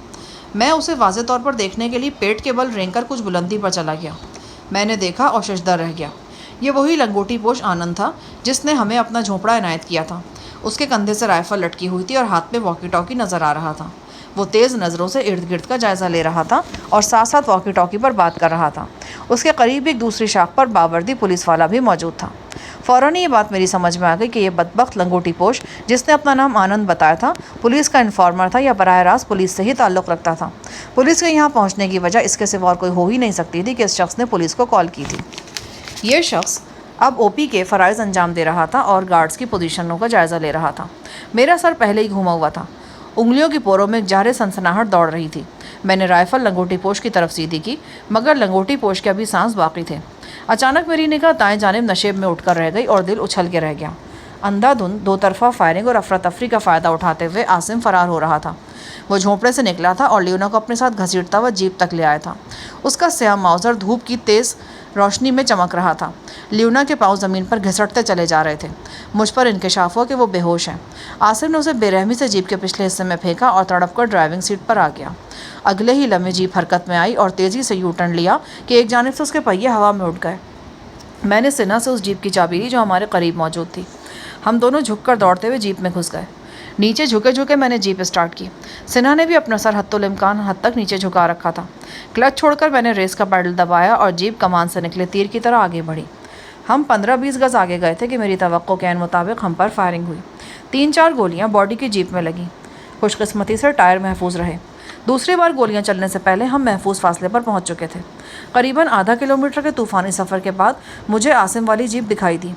میں اسے واضح طور پر دیکھنے کے لیے پیٹ کے بل رینگ کر کچھ بلندی پر چلا گیا۔ میں نے دیکھا اور ششدر رہ گیا۔ یہ وہی لنگوٹی پوش آنند تھا جس نے ہمیں اپنا جھونپڑا عنایت کیا تھا۔ اس کے کندھے سے رائفل لٹکی ہوئی تھی اور ہاتھ میں واکی ٹاکی نظر آ رہا تھا۔ وہ تیز نظروں سے ارد گرد کا جائزہ لے رہا تھا اور ساتھ ساتھ واکی ٹاکی پر بات کر رہا تھا۔ اس کے قریب ایک دوسری شاخ پر باوردی پولیس والا بھی موجود تھا۔ فوراً یہ بات میری سمجھ میں آ گئی کہ یہ بدبخت لنگوٹی پوش جس نے اپنا نام آنند بتایا تھا پولیس کا انفارمر تھا یا براہ راست پولیس سے ہی تعلق رکھتا تھا۔ پولیس کے یہاں پہنچنے کی وجہ اس کے سوا اور کوئی ہو ہی نہیں سکتی تھی کہ اس شخص نے پولیس کو کال کی تھی۔ یہ شخص اب او پی کے فرائض انجام دے رہا تھا اور گارڈز کی پوزیشنوں کا جائزہ لے رہا تھا۔ میرا سر پہلے ہی گھوما ہوا تھا، انگلیوں کی پوروں میں ایک جارح سنسناہٹ دوڑ رہی تھی۔ میں نے رائفل لنگوٹی پوش کی طرف سیدھی کی، مگر لنگوٹی پوش کے ابھی سانس باقی تھے۔ اچانک میری نگاہ دائیں جانب نشیب میں اٹھ کر رہ گئی اور دل اچھل کے رہ گیا۔ اندھا دھند دو طرفہ فائرنگ اور افراتفری کا فائدہ اٹھاتے ہوئے عاصم فرار ہو رہا تھا۔ وہ جھونپڑے سے نکلا تھا اور لیونا کو اپنے ساتھ گھسیٹتا ہوا جیپ تک لے آیا تھا۔ اس کا سیاہ ماؤزر دھوپ کی تیز روشنی میں چمک رہا تھا۔ لیونا کے پاؤں زمین پر گھسٹتے چلے جا رہے تھے۔ مجھ پر انکشاف ہوا کہ وہ بے ہوش ہیں۔ عاصم نے اسے بے رحمی سے جیپ کے پچھلے حصے میں پھینکا اور تڑپ کر ڈرائیونگ سیٹ پر آ گیا۔ اگلے ہی لمحے جیپ حرکت میں آئی اور تیزی سے یو ٹرن لیا کہ ایک جانب سے اس کے پہیے ہوا میں اٹھ گئے۔ میں نے سنہا سے اس جیپ کی چابی لی جو ہمارے قریب موجود تھی۔ ہم دونوں جھک کر دوڑتے ہوئے جیپ میں گھس گئے۔ نیچے جھکے جھکے میں نے جیپ اسٹارٹ کی۔ سنہا نے بھی اپنا سر حتی الامکان حد تک نیچے جھکا رکھا تھا۔ کلچ چھوڑ کر میں نے ریس کا پیڈل دبایا اور جیپ کمان سے نکلے تیر کی طرح آگے بڑھی۔ ہم 15-20 گز آگے گئے تھے کہ میری توقع کے عین مطابق ہم پر فائرنگ ہوئی۔ 3-4 گولیاں باڈی کی جیپ میں لگیں۔ خوش قسمتی سے ٹائر محفوظ رہے۔ دوسری بار گولیاں چلنے سے پہلے ہم محفوظ فاصلے پر پہنچ چکے تھے۔ قریباً آدھا کلومیٹر کے طوفانی سفر کے بعد مجھے عاصم والی جیپ دکھائی دی۔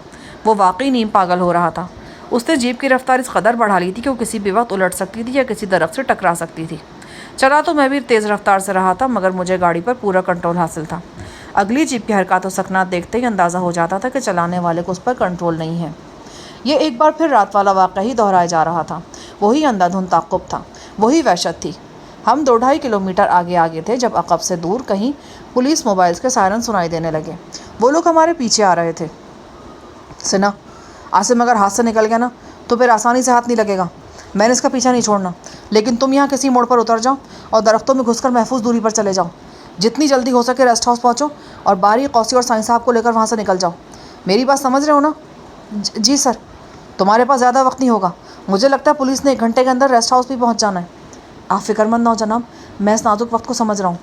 وہ واقعی نیم پاگل ہو رہا تھا۔ اس نے جیپ کی رفتار اس قدر بڑھا لی تھی کہ وہ کسی بھی وقت الٹ سکتی تھی یا کسی درخت سے ٹکرا سکتی تھی۔ چلا تو میں بھی تیز رفتار سے رہا تھا، مگر مجھے گاڑی پر پورا کنٹرول حاصل تھا۔ اگلی جیپ کی حرکات و سکنات دیکھتے ہی اندازہ ہو جاتا تھا کہ چلانے والے کو اس پر کنٹرول نہیں ہے۔ یہ ایک بار پھر رات والا واقعہ ہی دہرایا جا رہا تھا۔ وہی اندھا دھند تعقب تھا، وہی وحشت تھی۔ ہم 2-2.5 کلومیٹر آگے تھے جب عقب سے دور کہیں پولیس موبائلز کے سائرن سنائی دینے لگے۔ وہ لوگ ہمارے پیچھے آ رہے تھے۔ سنا، عاصم اگر ہاتھ سے نکل گیا نا تو پھر آسانی سے ہاتھ نہیں لگے گا۔ میں نے اس کا پیچھا نہیں چھوڑنا، لیکن تم یہاں کسی موڑ پر اتر جاؤ اور درختوں میں گھس کر محفوظ دوری پر چلے جاؤ۔ جتنی جلدی ہو سکے ریسٹ ہاؤس پہنچو اور باری قوسی اور سائیں صاحب کو لے کر وہاں سے نکل جاؤ۔ میری بات سمجھ رہے ہو نا؟ جی سر۔ تمہارے پاس زیادہ وقت نہیں ہوگا۔ مجھے لگتا ہے پولیس نے 1 گھنٹے کے اندر ریسٹ ہاؤس بھی پہنچ جانا ہے۔ آپ فکر مند نہ ہو جناب، میں اس نازک وقت کو سمجھ رہا ہوں۔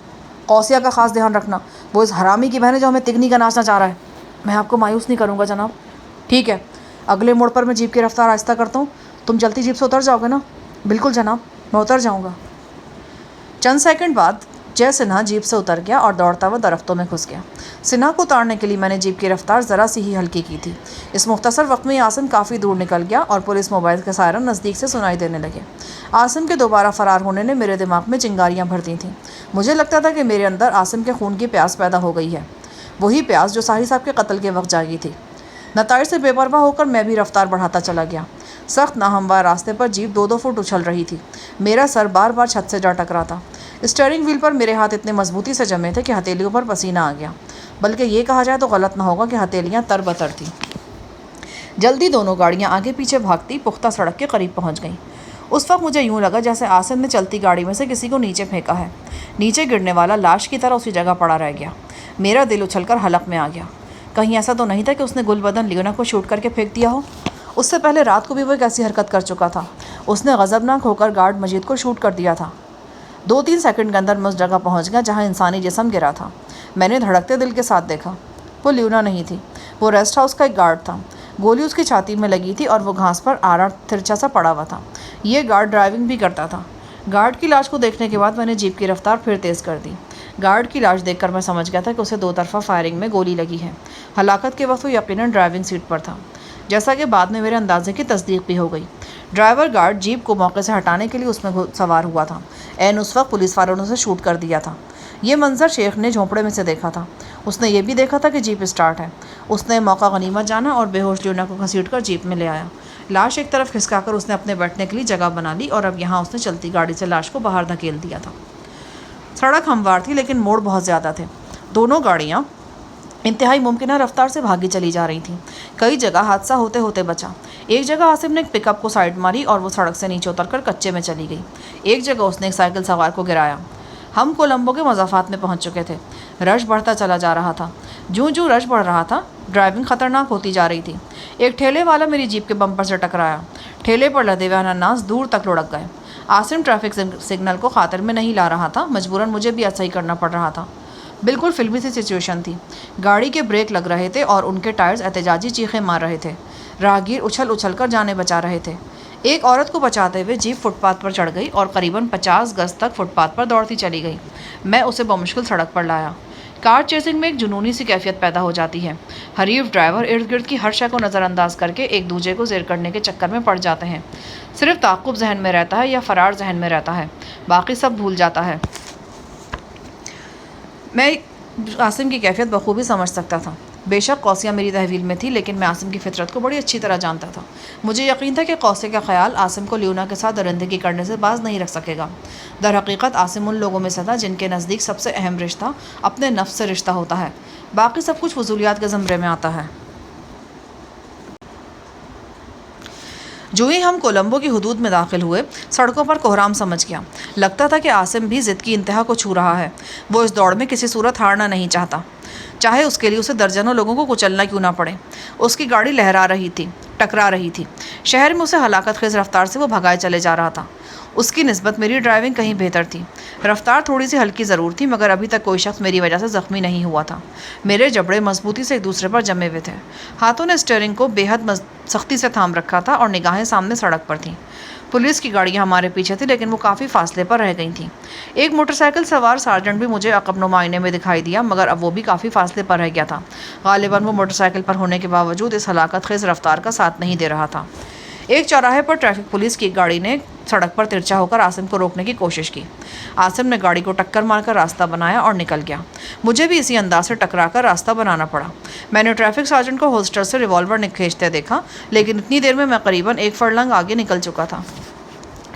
قوسیہ کا خاص دھیان رکھنا، وہ اس حرامی کی بہن ہے جو ہمیں تگنی کا ناچنا چاہ رہا ہے۔ میں آپ کو مایوس نہیں کروں گا جناب۔ ٹھیک ہے، اگلے موڑ پر میں جیپ کی رفتار آہستہ کرتا ہوں، تم چلتی جیپ سے اتر جاؤ گے نا؟ بالکل جناب، میں اتر جاؤں گا۔ چند سیکنڈ بعد جے سنہا جیپ سے اتر گیا اور دوڑتا ہوا درختوں میں گھس گیا۔ سنہا کو اتارنے کے لیے میں نے جیپ کی رفتار ذرا سی ہی ہلکی کی تھی۔ اس مختصر وقت میں عاصم کافی دور نکل گیا اور پولیس موبائل کے سائرن نزدیک سے سنائی دینے لگے۔ عاصم کے دوبارہ فرار ہونے نے میرے دماغ میں چنگاریاں بھر دی تھیں۔ مجھے لگتا تھا کہ میرے اندر عاصم کے خون کی پیاس پیدا ہو گئی ہے، وہی پیاس جو ساحل صاحب کے قتل کے وقت جاگی تھی۔ نتائج سے بے پرواہ ہو کر میں بھی رفتار بڑھاتا چلا گیا۔ سخت ناہموار راستے پر جیپ 2-2 فٹ اچھل رہی تھی۔ میرا سر بار بار چھت سے جا ٹکرا تھا۔ اسٹیئرنگ وہیل پر میرے ہاتھ اتنے مضبوطی سے جمے تھے کہ ہتھیلیوں پر پسینہ آ گیا، بلکہ یہ کہا جائے تو غلط نہ ہوگا کہ ہتھیلیاں تر بتر تھیں۔ جلدی دونوں گاڑیاں آگے پیچھے بھاگتی پختہ سڑک کے قریب پہنچ گئیں۔ اس وقت مجھے یوں لگا جیسے عاصم نے چلتی گاڑی میں سے کسی کو نیچے پھینکا ہے۔ نیچے گرنے والا لاش کی طرح اسی جگہ پڑا رہ گیا۔ میرا دل اچھل کر حلق میں آ گیا۔ کہیں ایسا تو نہیں تھا کہ اس نے گل بدن لیونا کو شوٹ کر کے پھینک دیا ہو؟ اس سے پہلے رات کو بھی وہ ایک ایسی حرکت کر چکا تھا۔ اس نے غضبناک ہو کر گارڈ مجید کو شوٹ کر دیا تھا۔ 2-3 سیکنڈ کے اندر میں اس جگہ پہنچ گیا جہاں انسانی جسم گرا تھا۔ میں نے دھڑکتے دل کے ساتھ دیکھا، وہ لیونا نہیں تھی، وہ ریسٹ ہاؤس کا ایک گارڈ تھا۔ گولی اس کی چھاتی میں لگی تھی اور وہ گھاس پر آڑا ترچھا سا پڑا ہوا تھا۔ یہ گارڈ ڈرائیونگ بھی کرتا تھا۔ گارڈ کی لاش کو دیکھنے کے بعد میں نے جیپ کی رفتار پھر تیز کر دی۔ گارڈ کی لاش دیکھ کر میں سمجھ گیا تھا کہ اسے 2 طرفہ فائرنگ میں گولی لگی ہے۔ ہلاکت کے وقت وہ یقیناً ڈرائیونگ سیٹ پر تھا، جیسا کہ بعد میں میرے اندازے کی تصدیق بھی ہو گئی۔ ڈرائیور گارڈ جیپ کو موقع سے ہٹانے کے لیے اس میں سوار ہوا تھا۔ عین اس وقت پولیس والوں نے اسے شوٹ کر دیا تھا۔ یہ منظر شیخ نے جھونپڑے میں سے دیکھا تھا۔ اس نے یہ بھی دیکھا تھا کہ جیپ اسٹارٹ ہے۔ اس نے موقع غنیمت جانا اور بے ہوش لیونا کو گھسیٹ کر جیپ میں لے آیا۔ لاش ایک طرف کھسکا کر اس نے اپنے بیٹھنے کے لیے جگہ بنا لی اور اب یہاں اس نے چلتی گاڑی سے لاش کو باہر دھکیل دیا تھا۔ سڑک ہموار تھی لیکن موڑ بہت زیادہ تھے۔ دونوں گاڑیاں انتہائی ممکنہ رفتار سے بھاگی چلی جا رہی تھیں۔ کئی جگہ حادثہ ہوتے ہوتے بچا۔ ایک جگہ عاصم نے ایک پک اپ کو سائڈ ماری اور وہ سڑک سے نیچے اتر کر کچے میں چلی گئی۔ ایک جگہ اس نے ایک سائیکل سوار کو گرایا۔ ہم کولمبو کے مضافات میں پہنچ چکے تھے۔ رش بڑھتا چلا جا رہا تھا۔ جوں جوں رش بڑھ رہا تھا ڈرائیونگ خطرناک ہوتی جا رہی تھی۔ ایک ٹھیلے والا میری جیپ کے بمپر سے ٹکرایا۔ ٹھیلے پر لدے ہوئے انناس دور تک لڑک گئے۔ عاصم ٹریفک سگنل کو خاطر میں نہیں لا رہا تھا، مجبوراً مجھے بھی ایسا ہی کرنا پڑ رہا تھا۔ بالکل فلمی سی سچویشن تھی۔ گاڑی کے بریک لگ رہے تھے اور ان کے ٹائرز احتجاجی چیخیں مار رہے تھے۔ راہگیر اچھل اچھل کر جانیں بچا رہے تھے۔ ایک عورت کو بچاتے ہوئے جیپ فٹ پاتھ پر چڑھ گئی اور قریباً 50 گز تک فٹ پاتھ پر دوڑتی چلی گئی۔ میں اسے بمشکل سڑک پر لایا۔ کار چیزنگ میں ایک جنونی سی کیفیت پیدا ہو جاتی ہے۔ حریف ڈرائیور ارد گرد کی ہر شے کو نظر انداز کر کے ایک دوسرے کو زیر کرنے کے چکر میں پڑ جاتے ہیں۔ صرف تعاقب ذہن میں رہتا ہے یا فرار ذہن میں رہتا ہے، باقی سب بھول جاتا ہے۔ میں عاصم کی کیفیت بخوبی سمجھ سکتا تھا۔ بے شک قوسیہ میری تحویل میں تھی، لیکن میں عاصم کی فطرت کو بڑی اچھی طرح جانتا تھا۔ مجھے یقین تھا کہ قوسیہ کا خیال عاصم کو لیونا کے ساتھ درندگی کرنے سے باز نہیں رکھ سکے گا۔ در حقیقت عاصم ان لوگوں میں سے تھا جن کے نزدیک سب سے اہم رشتہ اپنے نفس سے رشتہ ہوتا ہے، باقی سب کچھ فضولیات کے زمرے میں آتا ہے۔ جو ہی ہم کولمبو کی حدود میں داخل ہوئے، سڑکوں پر کوہرام سمجھ گیا۔ لگتا تھا کہ عاصم بھی ضد کی انتہا کو چھو رہا ہے۔ وہ اس دوڑ میں کسی صورت ہارنا نہیں چاہتا، چاہے اس کے لیے اسے درجنوں لوگوں کو کچلنا کیوں نہ پڑے۔ اس کی گاڑی لہرا رہی تھی، ٹکرا رہی تھی۔ شہر میں اسے ہلاکت خیز رفتار سے وہ بھگائے چلے جا رہا تھا۔ اس کی نسبت میری ڈرائیونگ کہیں بہتر تھی۔ رفتار تھوڑی سی ہلکی ضرور تھی، مگر ابھی تک کوئی شخص میری وجہ سے زخمی نہیں ہوا تھا۔ میرے جبڑے مضبوطی سے ایک دوسرے پر جمے ہوئے تھے۔ ہاتھوں نے اسٹیئرنگ کو بے حد سختی سے تھام رکھا تھا اور نگاہیں سامنے سڑک پر تھیں۔ پولیس کی گاڑیاں ہمارے پیچھے تھیں، لیکن وہ کافی فاصلے پر رہ گئی تھیں۔ ایک موٹر سائیکل سوار سارجنٹ بھی مجھے عقب نمائنے میں دکھائی دیا، مگر اب وہ بھی کافی فاصلے پر رہ گیا تھا۔ غالباً وہ موٹر سائیکل پر ہونے کے باوجود اس ہلاکت خیز رفتار کا ساتھ نہیں دے رہا تھا۔ ایک چوراہے پر ٹریفک پولیس کی گاڑی نے سڑک پر ترچھا ہو کر عاصم کو روکنے کی کوشش کی۔ عاصم نے گاڑی کو ٹکر مار کر راستہ بنایا اور نکل گیا۔ مجھے بھی اسی انداز سے ٹکرا کر راستہ بنانا پڑا۔ میں نے ٹریفک سارجنٹ کو ہولسٹر سے ریوالور کھینچتے دیکھا، لیکن اتنی دیر میں قریباً 1 فرلنگ آگے نکل چکا تھا۔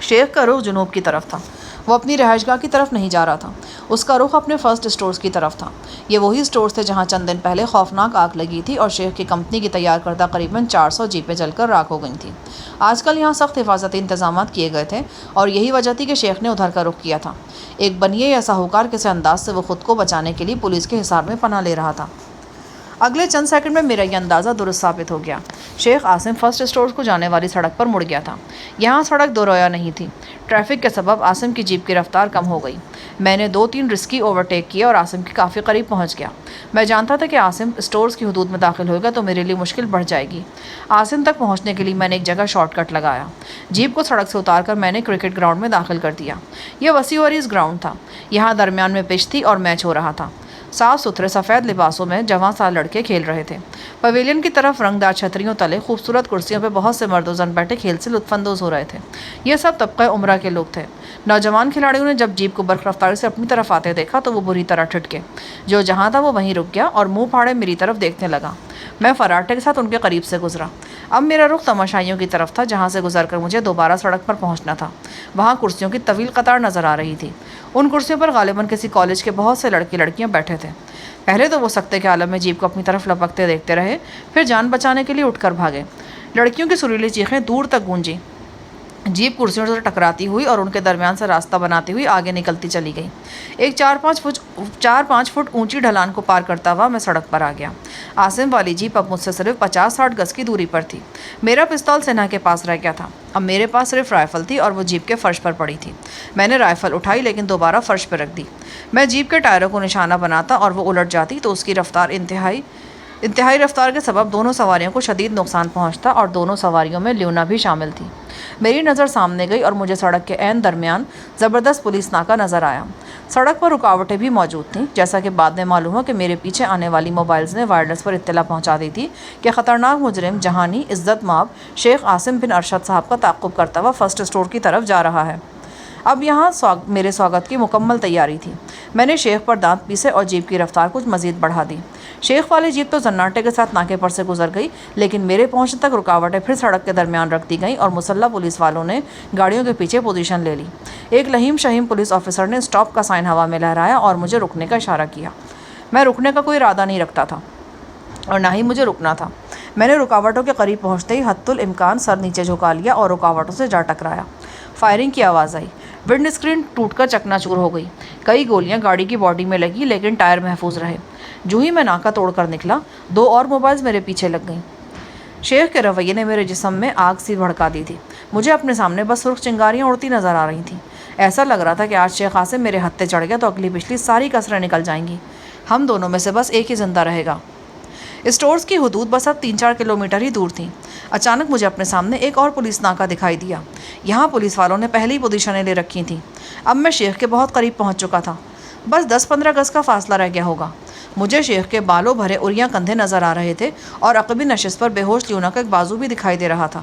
شیخ کا رخ جنوب کی طرف تھا۔ وہ اپنی رہائش گاہ کی طرف نہیں جا رہا تھا، اس کا رخ اپنے فرسٹ اسٹورز کی طرف تھا۔ یہ وہی اسٹورز تھے جہاں چند دن پہلے خوفناک آگ لگی تھی اور شیخ کی کمپنی کی تیار کردہ قریباً 400 جیپیں جل کر راکھ ہو گئی تھیں۔ آج کل یہاں سخت حفاظتی انتظامات کیے گئے تھے اور یہی وجہ تھی کہ شیخ نے ادھر کا رخ کیا تھا۔ ایک بنیے یا ساہوکار کسی انداز سے وہ خود کو بچانے کے لیے پولیس کے حصار میں پناہ لے رہا تھا۔ اگلے چند سیکنڈ میں میرا یہ اندازہ درست ثابت ہو گیا۔ شیخ عاصم فرسٹ اسٹورز کو جانے والی سڑک پر مڑ گیا تھا۔ یہاں سڑک دو رویا نہیں تھی۔ ٹریفک کے سبب عاصم کی جیپ کی رفتار کم ہو گئی۔ میں نے 2-3 رسکی اوورٹیک کیے اور عاصم کے کافی قریب پہنچ گیا۔ میں جانتا تھا کہ عاصم اسٹورز کی حدود میں داخل ہوگا تو میرے لیے مشکل بڑھ جائے گی۔ عاصم تک پہنچنے کے لیے میں نے ایک جگہ شارٹ کٹ لگایا۔ جیپ کو سڑک سے اتار کر میں نے کرکٹ گراؤنڈ میں داخل کر دیا۔ یہ وسیع و عریض گراؤنڈ تھا۔ یہاں درمیان میں پچ تھی اور میچ ہو رہا تھا۔ صاف ستھرے سفید لباسوں میں جوان سال لڑکے کھیل رہے تھے۔ پویلین کی طرف رنگ دار چھتریوں تلے خوبصورت کرسیوں پہ بہت سے مرد و زن بیٹھے کھیل سے لطف اندوز ہو رہے تھے۔ یہ سب طبقہ عمرہ کے لوگ تھے۔ نوجوان کھلاڑیوں نے جب جیپ کو برق رفتاری سے اپنی طرف آتے دیکھا تو وہ بری طرح ٹھٹکے۔ جو جہاں تھا وہ وہیں رک گیا اور منہ پھاڑے میری طرف دیکھنے لگا۔ میں فراٹے کے ساتھ ان کے قریب سے گزرا۔ اب میرا رخ تماشائیوں کی طرف تھا جہاں سے گزر کر مجھے دوبارہ سڑک پر پہنچنا تھا۔ وہاں کرسیوں کی طویل قطار نظر آ رہی تھی۔ ان کرسیوں پر غالباً کسی کالج کے بہت سے لڑکے لڑکیاں بیٹھے تھے۔ پہلے تو وہ سکتے کے عالم میں جیپ کو اپنی طرف لپکتے دیکھتے رہے، پھر جان بچانے کے لیے اٹھ کر بھاگے۔ لڑکیوں کی سریلی چیخیں دور تک گونجیں۔ جیپ کرسیوں سے ٹکراتی ہوئی اور ان کے درمیان سے راستہ بناتی ہوئی آگے نکلتی چلی گئی۔ ایک 4-5 فٹ اونچی ڈھلان کو پار کرتا ہوا میں سڑک پر آ گیا۔ عاصم والی جیپ اب مجھ سے صرف 50-60 گز کی دوری پر تھی۔ میرا پستول سینہ کے پاس رہ گیا تھا۔ اب میرے پاس صرف رائفل تھی اور وہ جیپ کے فرش پر پڑی تھی۔ میں نے رائفل اٹھائی لیکن دوبارہ فرش پہ رکھ دی۔ میں جیپ کے ٹائروں کو نشانہ بناتا اور وہ الٹ جاتی تو اس کی رفتار انتہائی رفتار کے سبب دونوں سواریوں کو شدید نقصان پہنچتا اور دونوں سواریوں میں لیونا بھی شامل تھی۔ میری نظر سامنے گئی اور مجھے سڑک کے عین درمیان زبردست پولیس ناکہ نظر آیا۔ سڑک پر رکاوٹیں بھی موجود تھیں، جیسا کہ بعد میں معلوم ہوا کہ میرے پیچھے آنے والی موبائلز نے وائرلیس پر اطلاع پہنچا دی تھی کہ خطرناک مجرم جہانی عزت مآب شیخ عاصم بن ارشد صاحب کا تعاقب کرتا ہوا فرسٹ اسٹور کی طرف جا رہا ہے۔ اب یہاں میرے سواگت کی مکمل تیاری تھی۔ میں نے شیخ پر دانت پیسے اور جیپ کی رفتار کچھ مزید بڑھا دی۔ شیخ والی جیپ تو زناٹے کے ساتھ ناکے پر سے گزر گئی، لیکن میرے پہنچنے تک رکاوٹیں پھر سڑک کے درمیان رکھ دی گئیں اور مسلح پولیس والوں نے گاڑیوں کے پیچھے پوزیشن لے لی۔ ایک لہیم شہیم پولیس آفیسر نے اسٹاپ کا سائن ہوا میں لہرایا اور مجھے رکنے کا اشارہ کیا۔ میں رکنے کا کوئی ارادہ نہیں رکھتا تھا اور نہ ہی مجھے رکنا تھا۔ میں نے رکاوٹوں کے قریب پہنچتے ہی حتی الامکان سر نیچے جھکا لیا اور رکاوٹوں سے جا ٹکرایا۔ فائرنگ کی آواز آئی۔ ونڈ اسکرین ٹوٹ کر چکنا چور ہو گئی۔ کئی گولیاں گاڑی کی باڈی میں لگی لیکن ٹائر محفوظ رہے۔ جو ہی میں ناکا توڑ کر نکلا 2 اور موبائلز میرے پیچھے لگ گئیں۔ شیخ کے رویے نے میرے جسم میں آگ سی بھڑکا دی تھی۔ مجھے اپنے سامنے بس سرخ چنگاریاں اڑتی نظر آ رہی تھیں۔ ایسا لگ رہا تھا کہ آج شیخ عاصم میرے ہتھے چڑھ گیا تو اگلی پچھلی ساری کسریں نکل جائیں گی۔ ہم دونوں میں سے بس ایک ہی زندہ رہے گا۔ اسٹورز کی حدود بس اب 3-4 کلومیٹر ہی دور تھیں۔ اچانک مجھے اپنے سامنے ایک اور پولیس ناکا دکھائی دیا۔ یہاں پولیس والوں نے پہلے ہی پوزیشنیں لے رکھی تھیں۔ اب میں شیخ کے بہت قریب پہنچ چکا تھا۔ بس 10-15 گز کا فاصلہ رہ گیا ہوگا۔ مجھے شیخ کے بالوں بھرے اریاں کندھے نظر آ رہے تھے اور عقبی نشست پر بے ہوش لیونا کا ایک بازو بھی دکھائی دے رہا تھا۔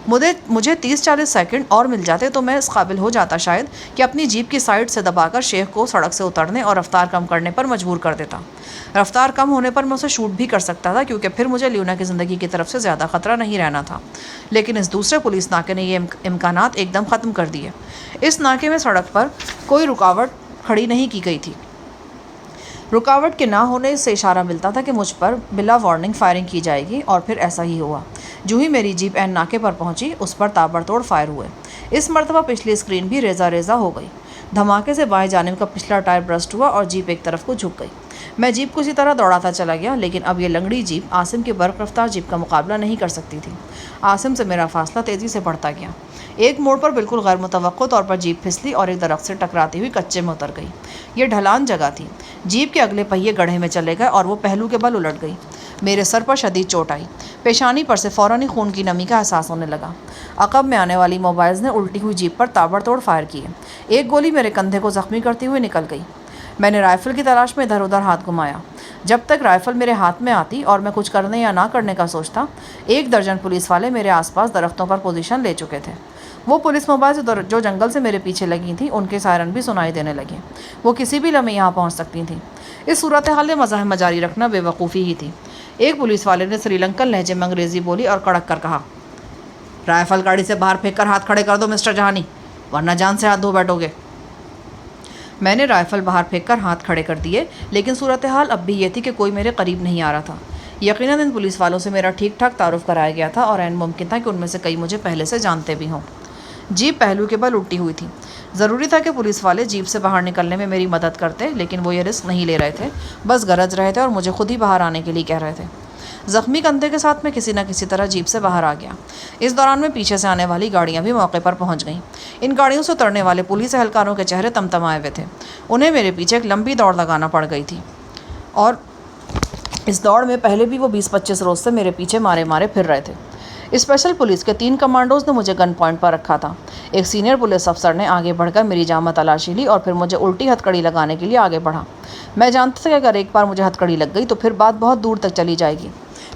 مجھے 30-40 سیکنڈ اور مل جاتے تو میں اس قابل ہو جاتا شاید کہ اپنی جیپ کی سائڈ سے دبا کر شیخ کو سڑک سے اترنے اور رفتار کم کرنے پر مجبور کر دیتا۔ رفتار کم ہونے پر میں اسے شوٹ بھی کر سکتا تھا کیونکہ پھر مجھے لیونا کی زندگی کی طرف سے زیادہ خطرہ نہیں رہنا تھا۔ لیکن اس دوسرے پولیس ناکے نے یہ امکانات ایک دم ختم کر دیے۔ اس ناکے میں سڑک پر کوئی رکاوٹ کھڑی نہیں کی گئی تھی۔ رکاوٹ کے نہ ہونے سے اشارہ ملتا تھا کہ مجھ پر بلا وارننگ فائرنگ کی جائے گی، اور پھر ایسا ہی ہوا۔ جو ہی میری جیپ عین ناکے پر پہنچی اس پر تابڑتوڑ فائر ہوئے۔ اس مرتبہ پچھلی اسکرین بھی ریزہ ریزہ ہو گئی۔ دھماکے سے بائیں جانب کا پچھلا ٹائر برسٹ ہوا اور جیپ ایک طرف کو جھک گئی۔ میں جیپ کو اسی طرح دوڑاتا چلا گیا، لیکن اب یہ لنگڑی جیپ عاصم کی برق رفتار جیپ کا مقابلہ نہیں کر سکتی تھی۔ عاصم سے میرا فاصلہ تیزی سے بڑھتا گیا۔ ایک موڑ پر بالکل غیر متوقع طور پر جیپ پھسلی اور ایک درخت سے ٹکراتی ہوئی کچے میں اتر گئی۔ یہ ڈھلان جگہ تھی۔ جیپ کے اگلے پہیے گڑھے میں چلے گئے اور وہ پہلو کے بل الٹ گئی۔ میرے سر پر شدید چوٹ آئی۔ پیشانی پر سے فوراً ہی خون کی نمی کا احساس ہونے لگا۔ عقب میں آنے والی موبائلز نے الٹی ہوئی جیپ پر تابڑتوڑ فائر کیے۔ ایک گولی میرے کندھے کو زخمی کرتے ہوئے نکل گئی۔ میں نے رائفل کی تلاش میں ادھر ادھر ہاتھ گھمایا۔ جب تک رائفل میرے ہاتھ میں آتی اور میں کچھ کرنے یا نہ کرنے کا سوچتا، 1 درجن پولیس والے میرے آس پاس درختوں پر پوزیشن لے چکے تھے۔ وہ پولیس موبائل جو جنگل سے میرے پیچھے لگی تھیں ان کے سائرن بھی سنائی دینے لگے۔ وہ کسی بھی لمحے یہاں پہنچ سکتی تھیں۔ اس صورتحال میں مزاحمہ جاری رکھنا بے وقوفی ہی تھی۔ ایک پولیس والے نے سری لنکن لہجے میں انگریزی بولی اور کڑک کر کہا، رائفل گاڑی سے باہر پھینک کر ہاتھ کھڑے کر دو مسٹر جہانی، ورنہ جان سے ہاتھ دھو بیٹھو گے۔ میں نے رائفل باہر پھینک کر ہاتھ کھڑے کر دیے، لیکن صورتحال اب بھی یہ تھی کہ کوئی میرے قریب نہیں آ رہا تھا۔ یقیناً ان پولیس والوں سے میرا ٹھیک ٹھاک تعارف کرایا گیا تھا اور عین ممکن تھا کہ ان میں سے کئی مجھے پہلے سے جانتے بھی ہوں۔ جیپ پہلو کے بل الٹی ہوئی تھی۔ ضروری تھا کہ پولیس والے جیپ سے باہر نکلنے میں میری مدد کرتے، لیکن وہ یہ رسک نہیں لے رہے تھے، بس گرج رہے تھے اور مجھے خود ہی باہر آنے کے لیے کہہ رہے تھے۔ زخمی کندھے کے ساتھ میں کسی نہ کسی طرح جیپ سے باہر آ گیا۔ اس دوران میں پیچھے سے آنے والی گاڑیاں بھی موقع پر پہنچ گئیں۔ ان گاڑیوں سے اترنے والے پولیس اہلکاروں کے چہرے تمتمائے ہوئے تھے۔ انہیں میرے پیچھے ایک لمبی دوڑ لگانا پڑ گئی تھی، اور اس دوڑ میں پہلے بھی وہ 20-25 روز سے میرے پیچھے مارے مارے پھر رہے تھے۔ اسپیشل پولیس کے 3 کمانڈوز نے مجھے گن پوائنٹ پر رکھا تھا۔ ایک سینئر پولیس افسر نے آگے بڑھ کر میری جامہ تلاشی لی اور پھر مجھے الٹی ہتھکڑی لگانے کے لیے آگے بڑھا۔ میں جانتا تھا کہ اگر ایک بار مجھے ہتھکڑی لگ گئی تو پھر بات بہت دور تک چلی جائے گی۔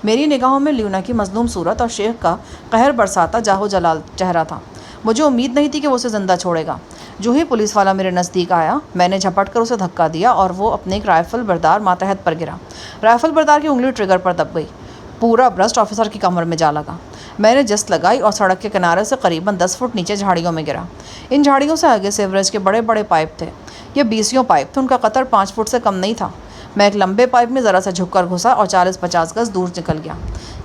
میری نگاہوں میں لیونا کی مظلوم صورت اور شیخ کا قہر برساتا جاہو جلال چہرہ تھا۔ مجھے امید نہیں تھی کہ وہ اسے زندہ چھوڑے گا۔ جو ہی پولیس والا میرے نزدیک آیا، میں نے جھپٹ کر اسے دھکا دیا اور وہ اپنے ایک رائفل بردار ماتحت پر گرا۔ رائفل بردار کی انگلی ٹریگر پر دب گئی۔ پورا برسٹ آفیسر کی کمر میں جا لگا۔ میں نے جست لگائی اور سڑک کے کنارے سے قریباً 10 فٹ نیچے جھاڑیوں میں گرا۔ ان جھاڑیوں سے آگے سیوریج کے بڑے بڑے پائپ تھے۔ یہ 20 پائپ تھے، ان کا قطر 5 فٹ سے کم نہیں تھا۔ میں ایک لمبے پائپ میں ذرا سا جھک کر گھسا اور 40-50 گز دور نکل گیا۔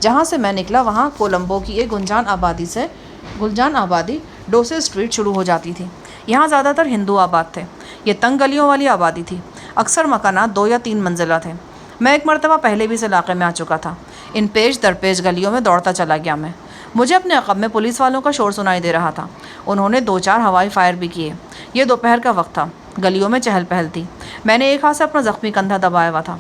جہاں سے میں نکلا وہاں کولمبو کی ایک گلجان آبادی ڈوسے اسٹریٹ شروع ہو جاتی تھی۔ یہاں زیادہ تر ہندو آباد تھے۔ یہ تنگ گلیوں والی آبادی تھی۔ اکثر مکانات 2 یا 3 منزلہ تھے۔ میں ایک مرتبہ پہلے بھی اس علاقے میں آ چکا تھا۔ ان پیش در پیش گلیوں میں دوڑتا چلا گیا میں۔ مجھے اپنے عقب میں پولیس والوں کا شور سنائی دے رہا تھا۔ انہوں نے 2-4 ہوائی فائر بھی کیے۔ یہ دوپہر کا وقت تھا۔ گلیوں میں چہل پہل تھی۔ میں نے ایک ہاتھ سے اپنا زخمی کندھا دبایا ہوا تھا۔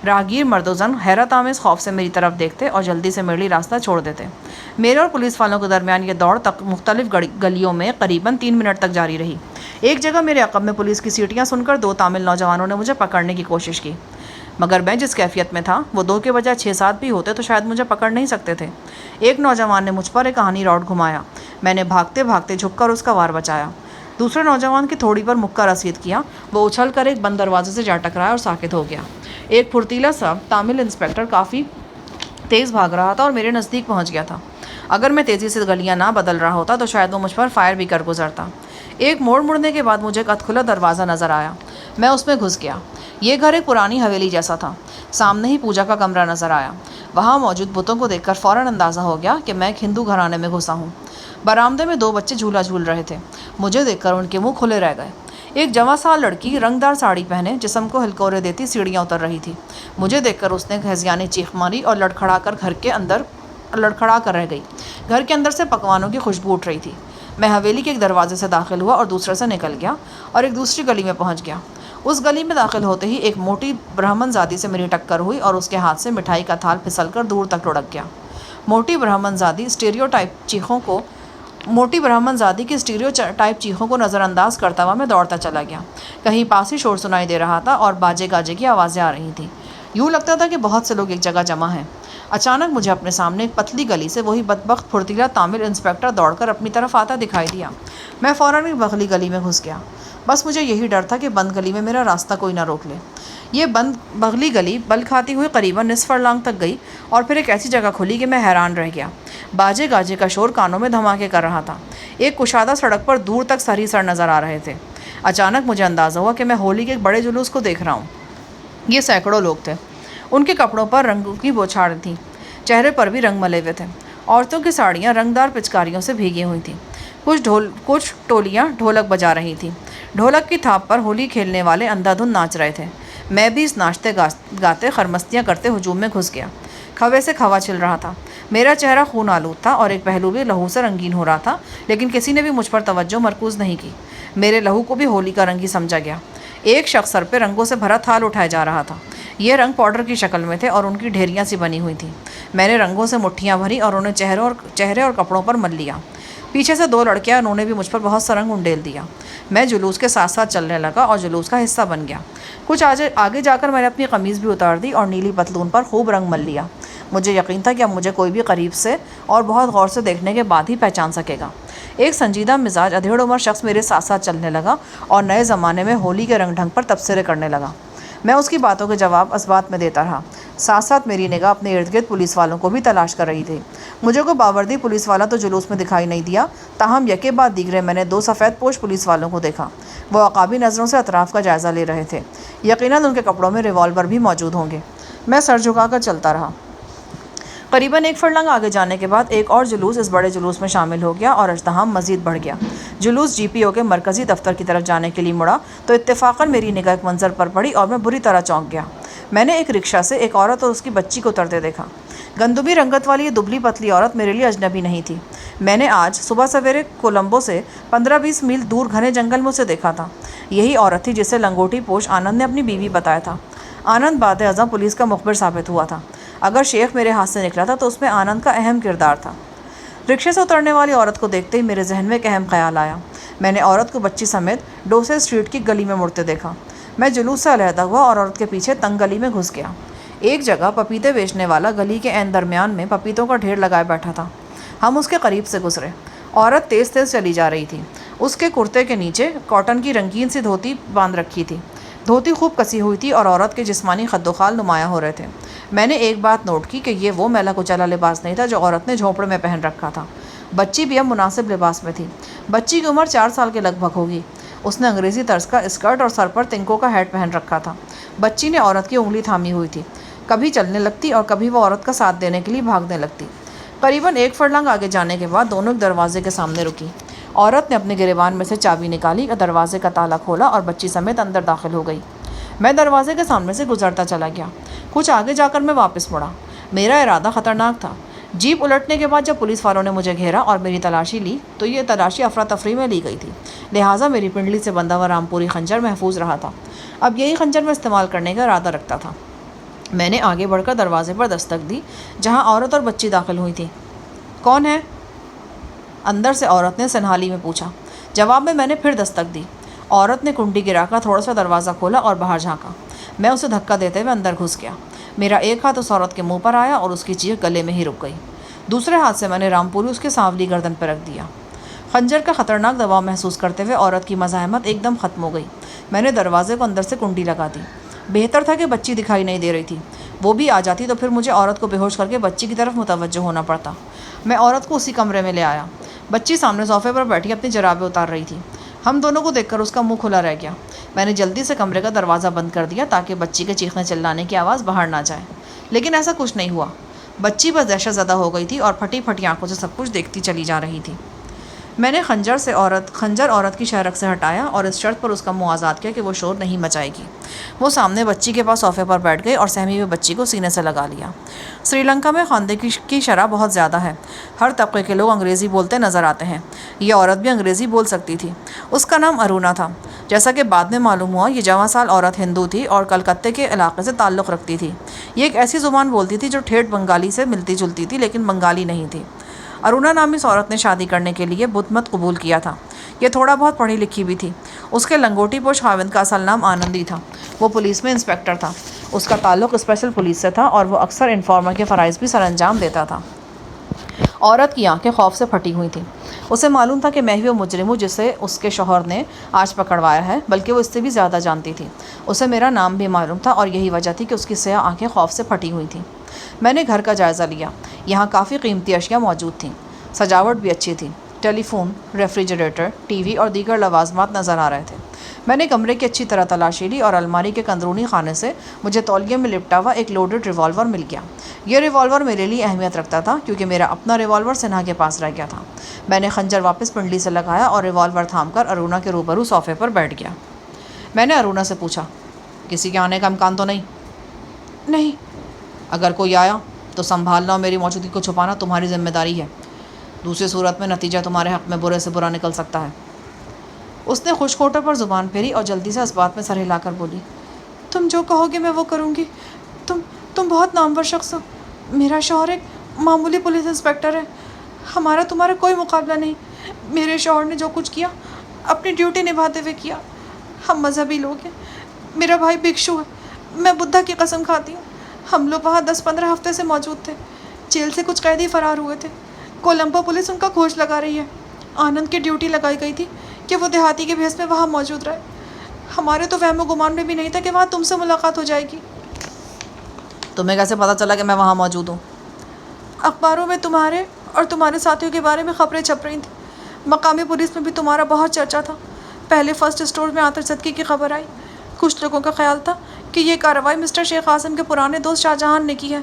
راہگیر مرد و زن حیرت آمیز خوف سے میری طرف دیکھتے اور جلدی سے میرے لیے راستہ چھوڑ دیتے۔ میرے اور پولیس والوں کے درمیان یہ دوڑ مختلف گلیوں میں قریباً 3 منٹ تک جاری رہی۔ ایک جگہ میرے عقب میں پولیس کی سیٹیاں سن کر 2 تامل نوجوانوں نے مجھے پکڑنے کی کوشش کی، مگر میں جس کیفیت میں تھا وہ 2 کے بجائے 6-7 بھی ہوتے تو شاید مجھے پکڑ نہیں سکتے تھے۔ ایک نوجوان نے مجھ پر ایک کہانی راڈ گھمایا۔ میں نے بھاگتے بھاگتے جھک کر اس کا وار بچایا۔ دوسرے نوجوان کی تھوڑی پر مکہ رسید کیا۔ وہ اچھل کر ایک بند دروازے سے جا ٹکرایا اور ساکت ہو گیا۔ ایک پھرتیلا سا تامل انسپکٹر کافی تیز بھاگ رہا تھا اور میرے نزدیک پہنچ گیا تھا۔ اگر میں تیزی سے گلیاں نہ بدل رہا ہوتا تو شاید وہ مجھ پر فائر بھی کر گزرتا۔ ایک موڑ مڑنے کے بعد مجھے ایک ادکھلا دروازہ نظر آیا۔ میں اس میں گھس گیا۔ یہ گھر ایک پرانی حویلی جیسا تھا۔ سامنے ہی پوجا کا کمرہ نظر آیا۔ وہاں موجود بتوں کو دیکھ کر فوراً اندازہ ہو گیا کہ میں ایک ہندو گھرانے میں گھسا ہوں۔ برآمدے میں 2 بچے جھولا جھول رہے تھے۔ مجھے دیکھ کر ان کے منہ کھلے رہ گئے۔ ایک جواں سال لڑکی رنگدار ساڑی پہنے جسم کو ہلکورے دیتی سیڑھیاں اتر رہی تھی۔ مجھے دیکھ کر اس نے گھسیانی چیخ ماری اور لڑکھڑا کر رہ گئی۔ گھر کے اندر سے پکوانوں کی خوشبو اٹھ رہی تھی۔ میں حویلی کے ایک دروازے سے داخل ہوا اور دوسرے سے نکل گیا اور ایک دوسری گلی میں پہنچ گیا۔ اس گلی میں داخل ہوتے ہی ایک موٹی برہمن زادی سے میری ٹکر ہوئی اور اس کے ہاتھ سے مٹھائی کا تھال پھسل کر دور تک لڑک گیا۔ موٹی برہمن زادی کی اسٹیریو ٹائپ چیخوں کو نظر انداز کرتا ہوا میں دوڑتا چلا گیا۔ کہیں پاس ہی شور سنائی دے رہا تھا اور باجے گاجے کی آوازیں آ رہی تھیں۔ یوں لگتا تھا کہ بہت سے لوگ ایک جگہ جمع ہیں۔ اچانک مجھے اپنے سامنے ایک پتلی گلی سے وہی بدبخت پھرتیلا تامل انسپکٹر دوڑ کر اپنی طرف آتا دکھائی دیا۔ میں فوراً ایک بغلی گلی میں گھس گیا۔ بس مجھے یہی ڈر تھا کہ بند گلی میں میرا راستہ کوئی نہ روک لے۔ یہ بغلی گلی بل کھاتی ہوئی قریباً نصف فرلانگ تک گئی اور پھر ایک ایسی جگہ کھلی کہ میں حیران رہ گیا۔ باجے گاجے کا شور کانوں میں دھماکے کر رہا تھا۔ ایک کشادہ سڑک پر دور تک سر ہی سر نظر آ رہے تھے۔ اچانک مجھے اندازہ ہوا کہ میں ہولی کے ایک بڑے جلوس کو دیکھ رہا ہوں۔ یہ سینکڑوں لوگ تھے۔ ان کے کپڑوں پر رنگوں کی بوچھاڑیں تھیں، چہرے پر بھی رنگ ملے ہوئے تھے۔ عورتوں کی ساڑیاں رنگدار پچکاریوں سے بھیگی ہوئی تھیں۔ کچھ ٹولیاں ڈھولک بجا رہی تھیں۔ ڈھولک کی تھاپ پر ہولی کھیلنے والے اندھا دھند ناچ رہے تھے۔ میں بھی اس ناچتے گاتے خرمستیاں کرتے ہجوم میں گھس گیا۔ کھوے سے کھوا چھل رہا تھا۔ میرا چہرہ خون آلود تھا اور ایک پہلو بھی لہو سے رنگین ہو رہا تھا، لیکن کسی نے بھی مجھ پر توجہ مرکوز نہیں کی۔ میرے لہو کو بھی ہولی کا رنگ ہی سمجھا گیا۔ ایک شخص سر پہ رنگوں سے بھرا تھال اٹھائے جا رہا تھا۔ یہ رنگ پاؤڈر کی شکل میں تھے اور ان کی ڈھیریاں سی بنی ہوئی تھیں۔ میں نے رنگوں سے مٹھیاں بھری اور انہیں چہرے اور کپڑوں پر مل لیا۔ پیچھے سے 2 لڑکیاں، انہوں نے بھی مجھ پر بہت سا رنگ انڈیل دیا۔ میں جلوس کے ساتھ ساتھ چلنے لگا اور جلوس کا حصہ بن گیا۔ کچھ آگے جا کر میں نے اپنی قمیض بھی اتار دی اور نیلی پتلون پر خوب رنگ مل لیا۔ مجھے یقین تھا کہ اب مجھے کوئی بھی قریب سے اور بہت غور سے دیکھنے کے بعد ہی پہچان سکے گا۔ ایک سنجیدہ مزاج ادھیڑ عمر شخص میرے ساتھ ساتھ چلنے لگا اور نئے زمانے میں ہولی کے رنگ ڈھنگ پر تبصرے کرنے لگا۔ میں اس کی باتوں کے جواب اسبات میں دیتا رہا۔ ساتھ ساتھ میری نگاہ اپنے ارد گرد پولیس والوں کو بھی تلاش کر رہی تھی۔ مجھے کوئی باوردی پولیس والا تو جلوس میں دکھائی نہیں دیا، تاہم یکے بعد دیگرے میں نے 2 سفید پوش پولیس والوں کو دیکھا۔ وہ عقابی نظروں سے اطراف کا جائزہ لے رہے تھے۔ یقیناً ان کے کپڑوں میں ریوالور بھی موجود ہوں گے۔ میں سر جھکا کر چلتا رہا۔ قریباً 1 فرلنگ آگے جانے کے بعد ایک اور جلوس اس بڑے جلوس میں شامل ہو گیا اور ازدحام مزید بڑھ گیا۔ جلوس جی پی او کے مرکزی دفتر کی طرف جانے کے لیے مڑا تو اتفاقاً میری نگاہ ایک منظر پر پڑی اور میں بری طرح چونک گیا۔ میں نے ایک رکشہ سے ایک عورت اور اس کی بچی کو اترتے دیکھا۔ گندمی رنگت والی یہ دبلی پتلی عورت میرے لیے اجنبی نہیں تھی۔ میں نے آج صبح سویرے کولمبو سے 15-20 میل دور گھنے جنگل میں اسے دیکھا تھا۔ یہی عورت تھی جسے لنگوٹی پوش آنند نے اپنی بیوی بتایا تھا۔ آنند بعد ازاں پولیس کا مخبر ثابت ہوا تھا۔ اگر شیخ میرے ہاتھ سے نکلا تھا تو اس میں آنند کا اہم کردار تھا۔ رکشے سے اترنے والی عورت کو دیکھتے ہی میرے ذہن میں ایک اہم خیال آیا۔ میں نے عورت کو بچی سمیت ڈوسے اسٹریٹ کی گلی میں مڑتے دیکھا۔ میں جلوس سے علیحدہ ہوا اور عورت کے پیچھے تنگ گلی میں گھس گیا۔ ایک جگہ پپیتے بیچنے والا گلی کے عین درمیان میں پپیتوں کا ڈھیر لگائے بیٹھا تھا۔ ہم اس کے قریب سے گزرے۔ عورت تیز تیز چلی جا رہی تھی۔ اس کے کرتے کے نیچے کاٹن کی رنگین سی دھوتی باندھ رکھی تھی۔ دھوتی خوب کسی ہوئی تھی اور عورت کے جسمانی خد و خال نمایاں ہو رہے تھے۔ میں نے ایک بات نوٹ کی کہ یہ وہ میلا کچلا لباس نہیں تھا جو عورت نے جھونپڑے میں پہن رکھا تھا۔ بچی بھی اب مناسب لباس میں تھی۔ بچی کی عمر 4 سال کے لگ بھگ ہوگی۔ اس نے انگریزی طرز کا اسکرٹ اور سر پر تنکوں کا ہیٹ پہن رکھا تھا۔ بچی نے عورت کی انگلی تھامی ہوئی تھی۔ کبھی چلنے لگتی اور کبھی وہ عورت کا ساتھ دینے کے لیے بھاگنے لگتی۔ قریباً 1 فرلنگ آگے جانے کے بعد دونوں ایک دروازے کے سامنے رکی۔ عورت نے اپنے گریبان میں سے چابی نکالی اور دروازے کا تالا کھولا اور بچی سمیت اندر داخل ہو گئی۔ میں دروازے کے سامنے سے گزرتا چلا گیا۔ کچھ آگے جا کر میں واپس مڑا۔ میرا ارادہ خطرناک تھا۔ جیپ الٹنے کے بعد جب پولیس والوں نے مجھے گھیرا اور میری تلاشی لی تو یہ تلاشی افراتفری میں لی گئی تھی، لہٰذا میری پنڈلی سے بندھا ہوا رامپوری خنجر محفوظ رہا تھا۔ اب یہی خنجر میں استعمال کرنے کا ارادہ رکھتا تھا۔ میں نے آگے بڑھ کر دروازے پر دستک دی جہاں عورت اور بچی داخل ہوئی تھیں۔ کون ہے؟ اندر سے عورت نے سنہالی میں پوچھا۔ جواب میں نے پھر دستک دی۔ عورت نے کنڈی گرا کر تھوڑا سا دروازہ کھولا اور باہر جھانکا۔ میں اسے دھکا دیتے ہوئے اندر گھس گیا۔ میرا ایک ہاتھ اس عورت کے منہ پر آیا اور اس کی چیخ گلے میں ہی رک گئی۔ دوسرے ہاتھ سے میں نے رامپوری اس کے سانولی گردن پر رکھ دیا۔ خنجر کا خطرناک دباؤ محسوس کرتے ہوئے عورت کی مزاحمت ایک دم ختم ہو گئی۔ میں نے دروازے کو اندر سے کنڈی لگا دی۔ بہتر تھا کہ بچی دکھائی نہیں دے رہی تھی۔ وہ بھی آ جاتی تو پھر مجھے عورت کو بے ہوش کر کے بچی کی طرف متوجہ ہونا پڑتا۔ میں عورت کو اسی کمرے میں لے آیا۔ بچی سامنے صوفے پر بیٹھی اپنی جرابیں اتار رہی تھی۔ ہم دونوں کو دیکھ کر اس کا منہ کھلا رہ گیا۔ میں نے جلدی سے کمرے کا دروازہ بند کر دیا تاکہ بچی کے چیخنے چلانے کی آواز باہر نہ جائے، لیکن ایسا کچھ نہیں ہوا۔ بچی بس دہشت زدہ ہو گئی تھی اور پھٹی پھٹی آنکھوں سے سب کچھ دیکھتی چلی جا رہی تھی۔ میں نے خنجر عورت کی شہرک سے ہٹایا اور اس شرط پر اس کا منہ آزاد کیا کہ وہ شور نہیں مچائے گی۔ وہ سامنے بچی کے پاس صوفے پر بیٹھ گئی اور سہمی ہوئی بچی کو سینے سے لگا لیا۔ سری لنکا میں خواندگی کی شرح بہت زیادہ ہے۔ ہر طبقے کے لوگ انگریزی بولتے نظر آتے ہیں۔ یہ عورت بھی انگریزی بول سکتی تھی۔ اس کا نام ارونا تھا۔ جیسا کہ بعد میں معلوم ہوا، یہ جواں سال عورت ہندو تھی اور کلکتے کے علاقے سے تعلق رکھتی تھی۔ یہ ایک ایسی زبان بولتی تھی جو ٹھیٹھ بنگالی سے ملتی جلتی تھی، لیکن بنگالی نہیں تھی۔ ارونا نامی اس عورت نے شادی کرنے کے لیے بدھ مت قبول کیا تھا۔ یہ تھوڑا بہت پڑھی لکھی بھی تھی۔ اس کے لنگوٹی پوش خاوند کا اصل نام آنندی تھا۔ وہ پولیس میں انسپکٹر تھا۔ اس کا تعلق اسپیشل پولیس سے تھا اور وہ اکثر انفارمر کے فرائض بھی سر انجام دیتا تھا۔ عورت کی آنکھیں خوف سے پھٹی ہوئی تھیں۔ اسے معلوم تھا کہ میں ہی وہ مجرم ہوں جسے اس کے شوہر نے آج پکڑوایا ہے، بلکہ وہ اس سے بھی زیادہ جانتی تھی۔ اسے میرا نام بھی معلوم تھا اور یہی وجہ تھی کہ اس کی سیاہ آنکھیں خوف سے پھٹی ہوئی تھیں۔ میں نے گھر کا جائزہ لیا۔ یہاں کافی قیمتی اشیاء موجود تھیں۔ سجاوٹ بھی اچھی تھی۔ ٹیلی فون، ریفریجریٹر، ٹی وی اور دیگر لوازمات نظر آ رہے تھے۔ میں نے کمرے کی اچھی طرح تلاشی لی اور الماری کے اندرونی خانے سے مجھے تولیے میں لپٹا ہوا ایک لوڈڈ ریوالور مل گیا۔ یہ ریوالور میرے لیے اہمیت رکھتا تھا کیونکہ میرا اپنا ریوالور سنہا کے پاس رہ گیا تھا۔ میں نے خنجر واپس پنڈلی سے لگایا اور ریوالور تھام کر ارونا کے روبرو صوفے پر بیٹھ گیا۔ میں نے ارونا سے پوچھا، کسی کے آنے کا امکان تو نہیں؟ نہیں۔ اگر کوئی آیا تو سنبھالنا اور میری موجودگی کو چھپانا تمہاری ذمہ داری ہے۔ دوسری صورت میں نتیجہ تمہارے حق میں برے سے برا نکل سکتا ہے۔ اس نے خشک ہونٹوں پر زبان پھیری اور جلدی سے اس بات میں سر ہلا کر بولی، تم جو کہو گے میں وہ کروں گی۔ تم بہت نامور شخص ہو۔ میرا شوہر ایک معمولی پولیس انسپکٹر ہے۔ ہمارا تمہارا کوئی مقابلہ نہیں۔ میرے شوہر نے جو کچھ کیا اپنی ڈیوٹی نبھاتے ہوئے کیا۔ ہم مذہبی لوگ ہیں۔ میرا بھائی بھکشو ہے۔ میں بدھا کی قسم کھاتی ہوں۔ ہم لوگ وہاں 10-15 ہفتے سے موجود تھے۔ جیل سے کچھ قیدی فرار ہوئے تھے۔ کولمبو پولیس ان کا کھوج لگا رہی ہے۔ آنند کی ڈیوٹی لگائی گئی تھی کہ وہ دیہاتی کے بھیس میں وہاں موجود رہے۔ ہمارے تو وہم و گمان میں بھی نہیں تھا کہ وہاں تم سے ملاقات ہو جائے گی۔ تمہیں کیسے پتہ چلا کہ میں وہاں موجود ہوں؟ اخباروں میں تمہارے اور تمہارے ساتھیوں کے بارے میں خبریں چھپ رہی تھیں۔ مقامی پولیس میں بھی تمہارا بہت چرچا تھا۔ پہلے فرسٹ اسٹور میں آتش زدگی کی خبر آئی۔ کچھ لوگوں کا خیال تھا کہ یہ کارروائی مسٹر شیخ عاصم کے پرانے دوست شاہ جہان نے کی ہے۔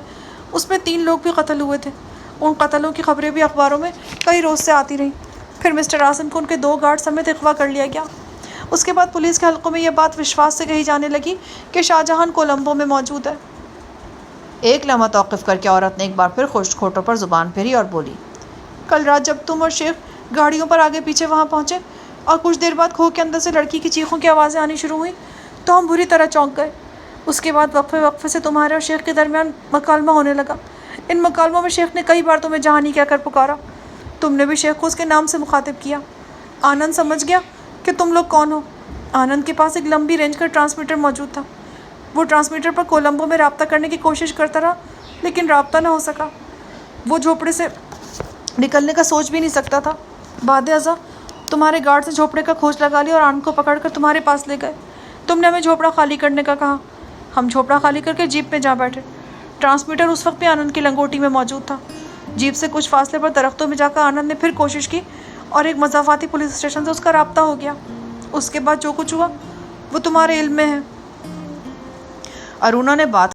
اس میں 3 لوگ بھی قتل ہوئے تھے۔ ان قتلوں کی خبریں بھی اخباروں میں کئی روز سے آتی رہیں۔ پھر مسٹر عاصم کو ان کے 2 گارڈ سمیت اغوا کر لیا گیا۔ اس کے بعد پولیس کے حلقوں میں یہ بات وشواس سے کہی جانے لگی کہ شاہ جہان کولمبو میں موجود ہے۔ ایک لمحہ توقف کر کے عورت نے ایک بار پھر خشک ہونٹوں پر زبان پھیری اور بولی، کل رات جب تم اور شیخ گاڑیوں پر آگے پیچھے وہاں پہنچے اور کچھ دیر بعد کھو کے اندر سے لڑکی کی چیخوں کی آوازیں آنی شروع ہوئیں تو ہم بری طرح چونک گئے۔ اس کے بعد وقفے سے تمہارے اور شیخ کے درمیان مکالمہ ہونے لگا۔ ان مکالموں میں شیخ نے کئی بار تمہیں جہانی کہہ کر پکارا۔ تم نے بھی شیخ کو اس کے نام سے مخاطب کیا۔ آنند سمجھ گیا کہ تم لوگ کون ہو۔ آنند کے پاس ایک لمبی رینج کا ٹرانسمیٹر موجود تھا۔ وہ ٹرانسمیٹر پر کولمبو میں رابطہ کرنے کی کوشش کرتا رہا، لیکن رابطہ نہ ہو سکا۔ وہ جھوپڑے سے نکلنے کا سوچ بھی نہیں سکتا تھا۔ بعد ازاں تمہارے گارڈ سے جھوپڑے کا کھوج لگا لیا اور آنند کو پکڑ کر تمہارے پاس لے گئے۔ تم نے ہمیں جھوپڑا خالی کرنے کا کہا۔ ہم جھوپڑا خالی کر کے جیپ میں جا بیٹھے۔ ٹرانسمیٹر اس وقت بھی آنند کی لنگوٹی میں موجود تھا۔ جیپ سے کچھ فاصلے پر درختوں میں جا کر آنند نے پھر کوشش کی اور ایک مضافاتی پولیس اسٹیشن سے اس کا رابطہ ہو گیا۔ اس کے بعد جو کچھ ہوا وہ تمہارے علم میں ہے۔ ارونا نے بات